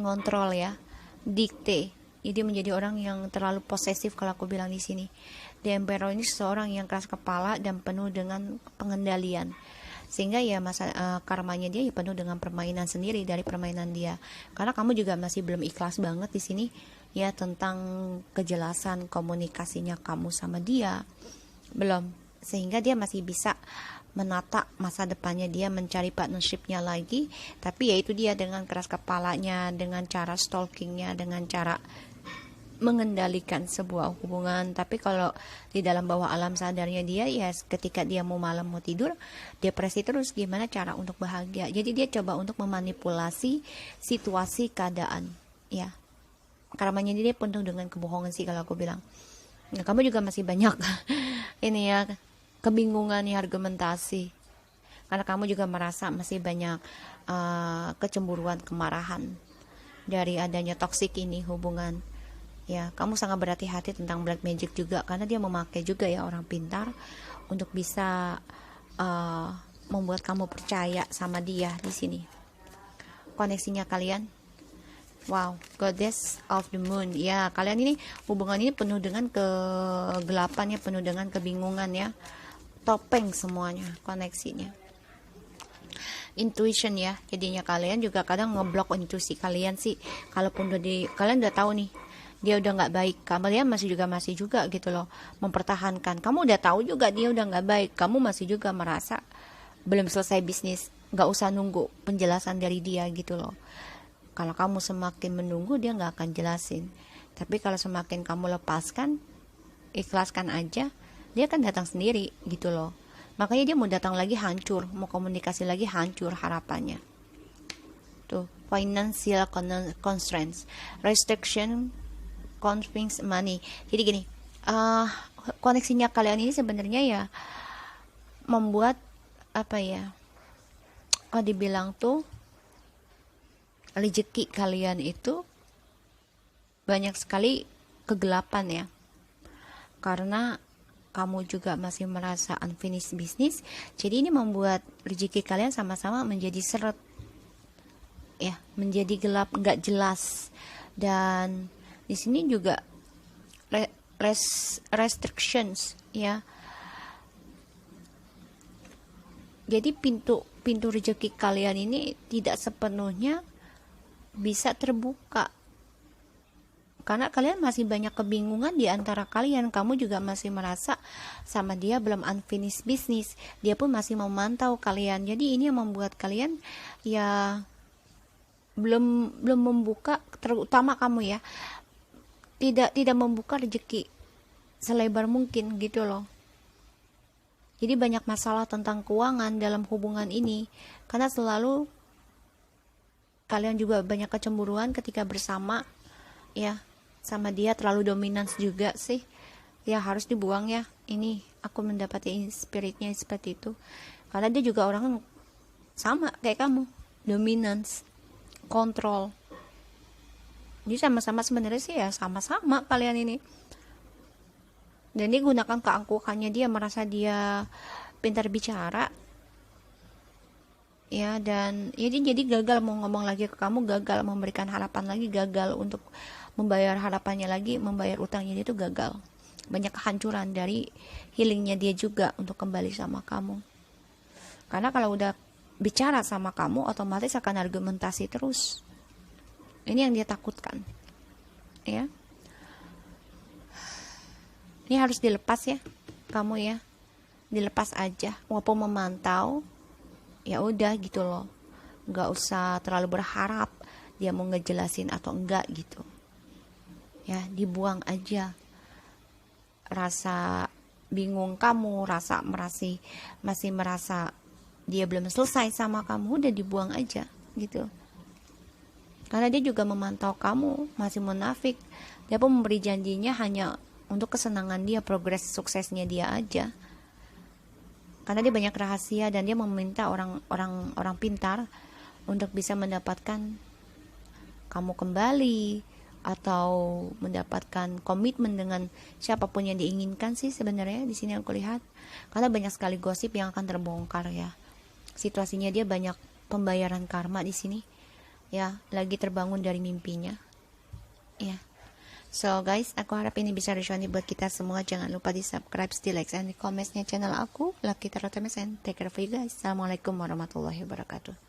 ngontrol ya, dikte. Jadi menjadi orang yang terlalu posesif kalau aku bilang di sini. The Emperor ini seseorang yang keras kepala dan penuh dengan pengendalian. Sehingga ya karmanya dia ya penuh dengan permainan sendiri dari permainan dia. Karena kamu juga masih belum ikhlas banget di sini ya tentang kejelasan komunikasinya kamu sama dia. Belum. Sehingga dia masih bisa menata masa depannya, dia mencari partnershipnya lagi, tapi ya itu dia dengan keras kepalanya, dengan cara stalkingnya, dengan cara mengendalikan sebuah hubungan. Tapi kalau di dalam bawah alam sadarnya dia ya ketika dia mau malam mau tidur depresi terus, gimana cara untuk bahagia. Jadi dia coba untuk memanipulasi situasi keadaan ya, karmanya dia penuh dengan kebohongan sih kalau aku bilang. Nah, kamu juga masih banyak ini ya kebingungan ya, argumentasi, karena kamu juga merasa masih banyak kecemburuan, kemarahan dari adanya toksik ini hubungan. Ya, kamu sangat berhati-hati tentang black magic juga, karena dia memakai juga ya orang pintar untuk bisa membuat kamu percaya sama dia di sini. Koneksinya kalian, wow, goddess of the moon. Ya, kalian ini hubungan ini penuh dengan kegelapan ya, penuh dengan kebingungan ya. Topeng semuanya koneksinya. Intuition ya, jadinya kalian juga kadang ngeblok intuisi kalian sih. Kalaupun kalian udah tahu nih dia udah nggak baik, kalian masih juga gitu loh mempertahankan. Kamu udah tahu juga dia udah nggak baik, kamu masih juga merasa belum selesai bisnis, nggak usah nunggu penjelasan dari dia gitu loh. Kalau kamu semakin menunggu dia nggak akan jelasin, tapi kalau semakin kamu lepaskan, ikhlaskan aja, dia akan datang sendiri gitu loh. Makanya dia mau datang lagi hancur, mau komunikasi lagi hancur harapannya. Tuh, financial constraints, restriction, constraints money. Jadi gini, koneksinya kalian ini sebenarnya ya membuat apa ya? Kalau dibilang tuh rezeki kalian itu banyak sekali kegelapan ya. Karena kamu juga masih merasa unfinished business, jadi ini membuat rezeki kalian sama-sama menjadi seret ya, menjadi gelap, nggak jelas. Dan di sini juga restrictions ya, jadi pintu rezeki kalian ini tidak sepenuhnya bisa terbuka karena kalian masih banyak kebingungan di antara kalian. Kamu juga masih merasa sama dia belum unfinished business, dia pun masih memantau kalian. Jadi ini yang membuat kalian ya belum membuka, terutama kamu ya, tidak membuka rezeki selebar mungkin gitu loh. Jadi banyak masalah tentang keuangan dalam hubungan ini karena selalu kalian juga banyak kecemburuan ketika bersama ya sama dia, terlalu dominan juga sih ya, harus dibuang ya. Ini aku mendapati spiritnya seperti itu karena dia juga orang sama kayak kamu, dominance, kontrol. Jadi sama-sama sebenarnya sih ya, sama-sama kalian ini. Dan dia gunakan keangkuhannya, dia merasa dia pintar bicara ya, dan ya dia jadi gagal mau ngomong lagi ke kamu, gagal memberikan harapan lagi, gagal untuk membayar harapannya lagi, membayar utangnya dia itu gagal. Banyak kehancuran dari healingnya dia juga untuk kembali sama kamu. Karena kalau udah bicara sama kamu otomatis akan argumentasi terus. Ini yang dia takutkan ya. Ini harus dilepas ya kamu ya, dilepas aja. Walaupun memantau ya udah gitu loh, nggak usah terlalu berharap dia mau ngejelasin atau enggak gitu ya. Dibuang aja rasa bingung kamu, rasa masih merasa dia belum selesai sama kamu, udah dibuang aja gitu. Karena dia juga memantau kamu masih munafik, dia pun memberi janjinya hanya untuk kesenangan dia, progres suksesnya dia aja. Karena dia banyak rahasia dan dia meminta orang pintar untuk bisa mendapatkan kamu kembali atau mendapatkan komitmen dengan siapapun yang diinginkan sih sebenarnya di sini aku lihat. Karena banyak sekali gosip yang akan terbongkar ya. Situasinya dia banyak pembayaran karma di sini. ya, lagi terbangun dari mimpinya. Ya. So guys, aku harap ini bisa resonate buat kita semua. Jangan lupa di subscribe, di like, and di comments-nya channel aku, Lucky Tarot MS, and take care of you guys. Assalamualaikum warahmatullahi wabarakatuh.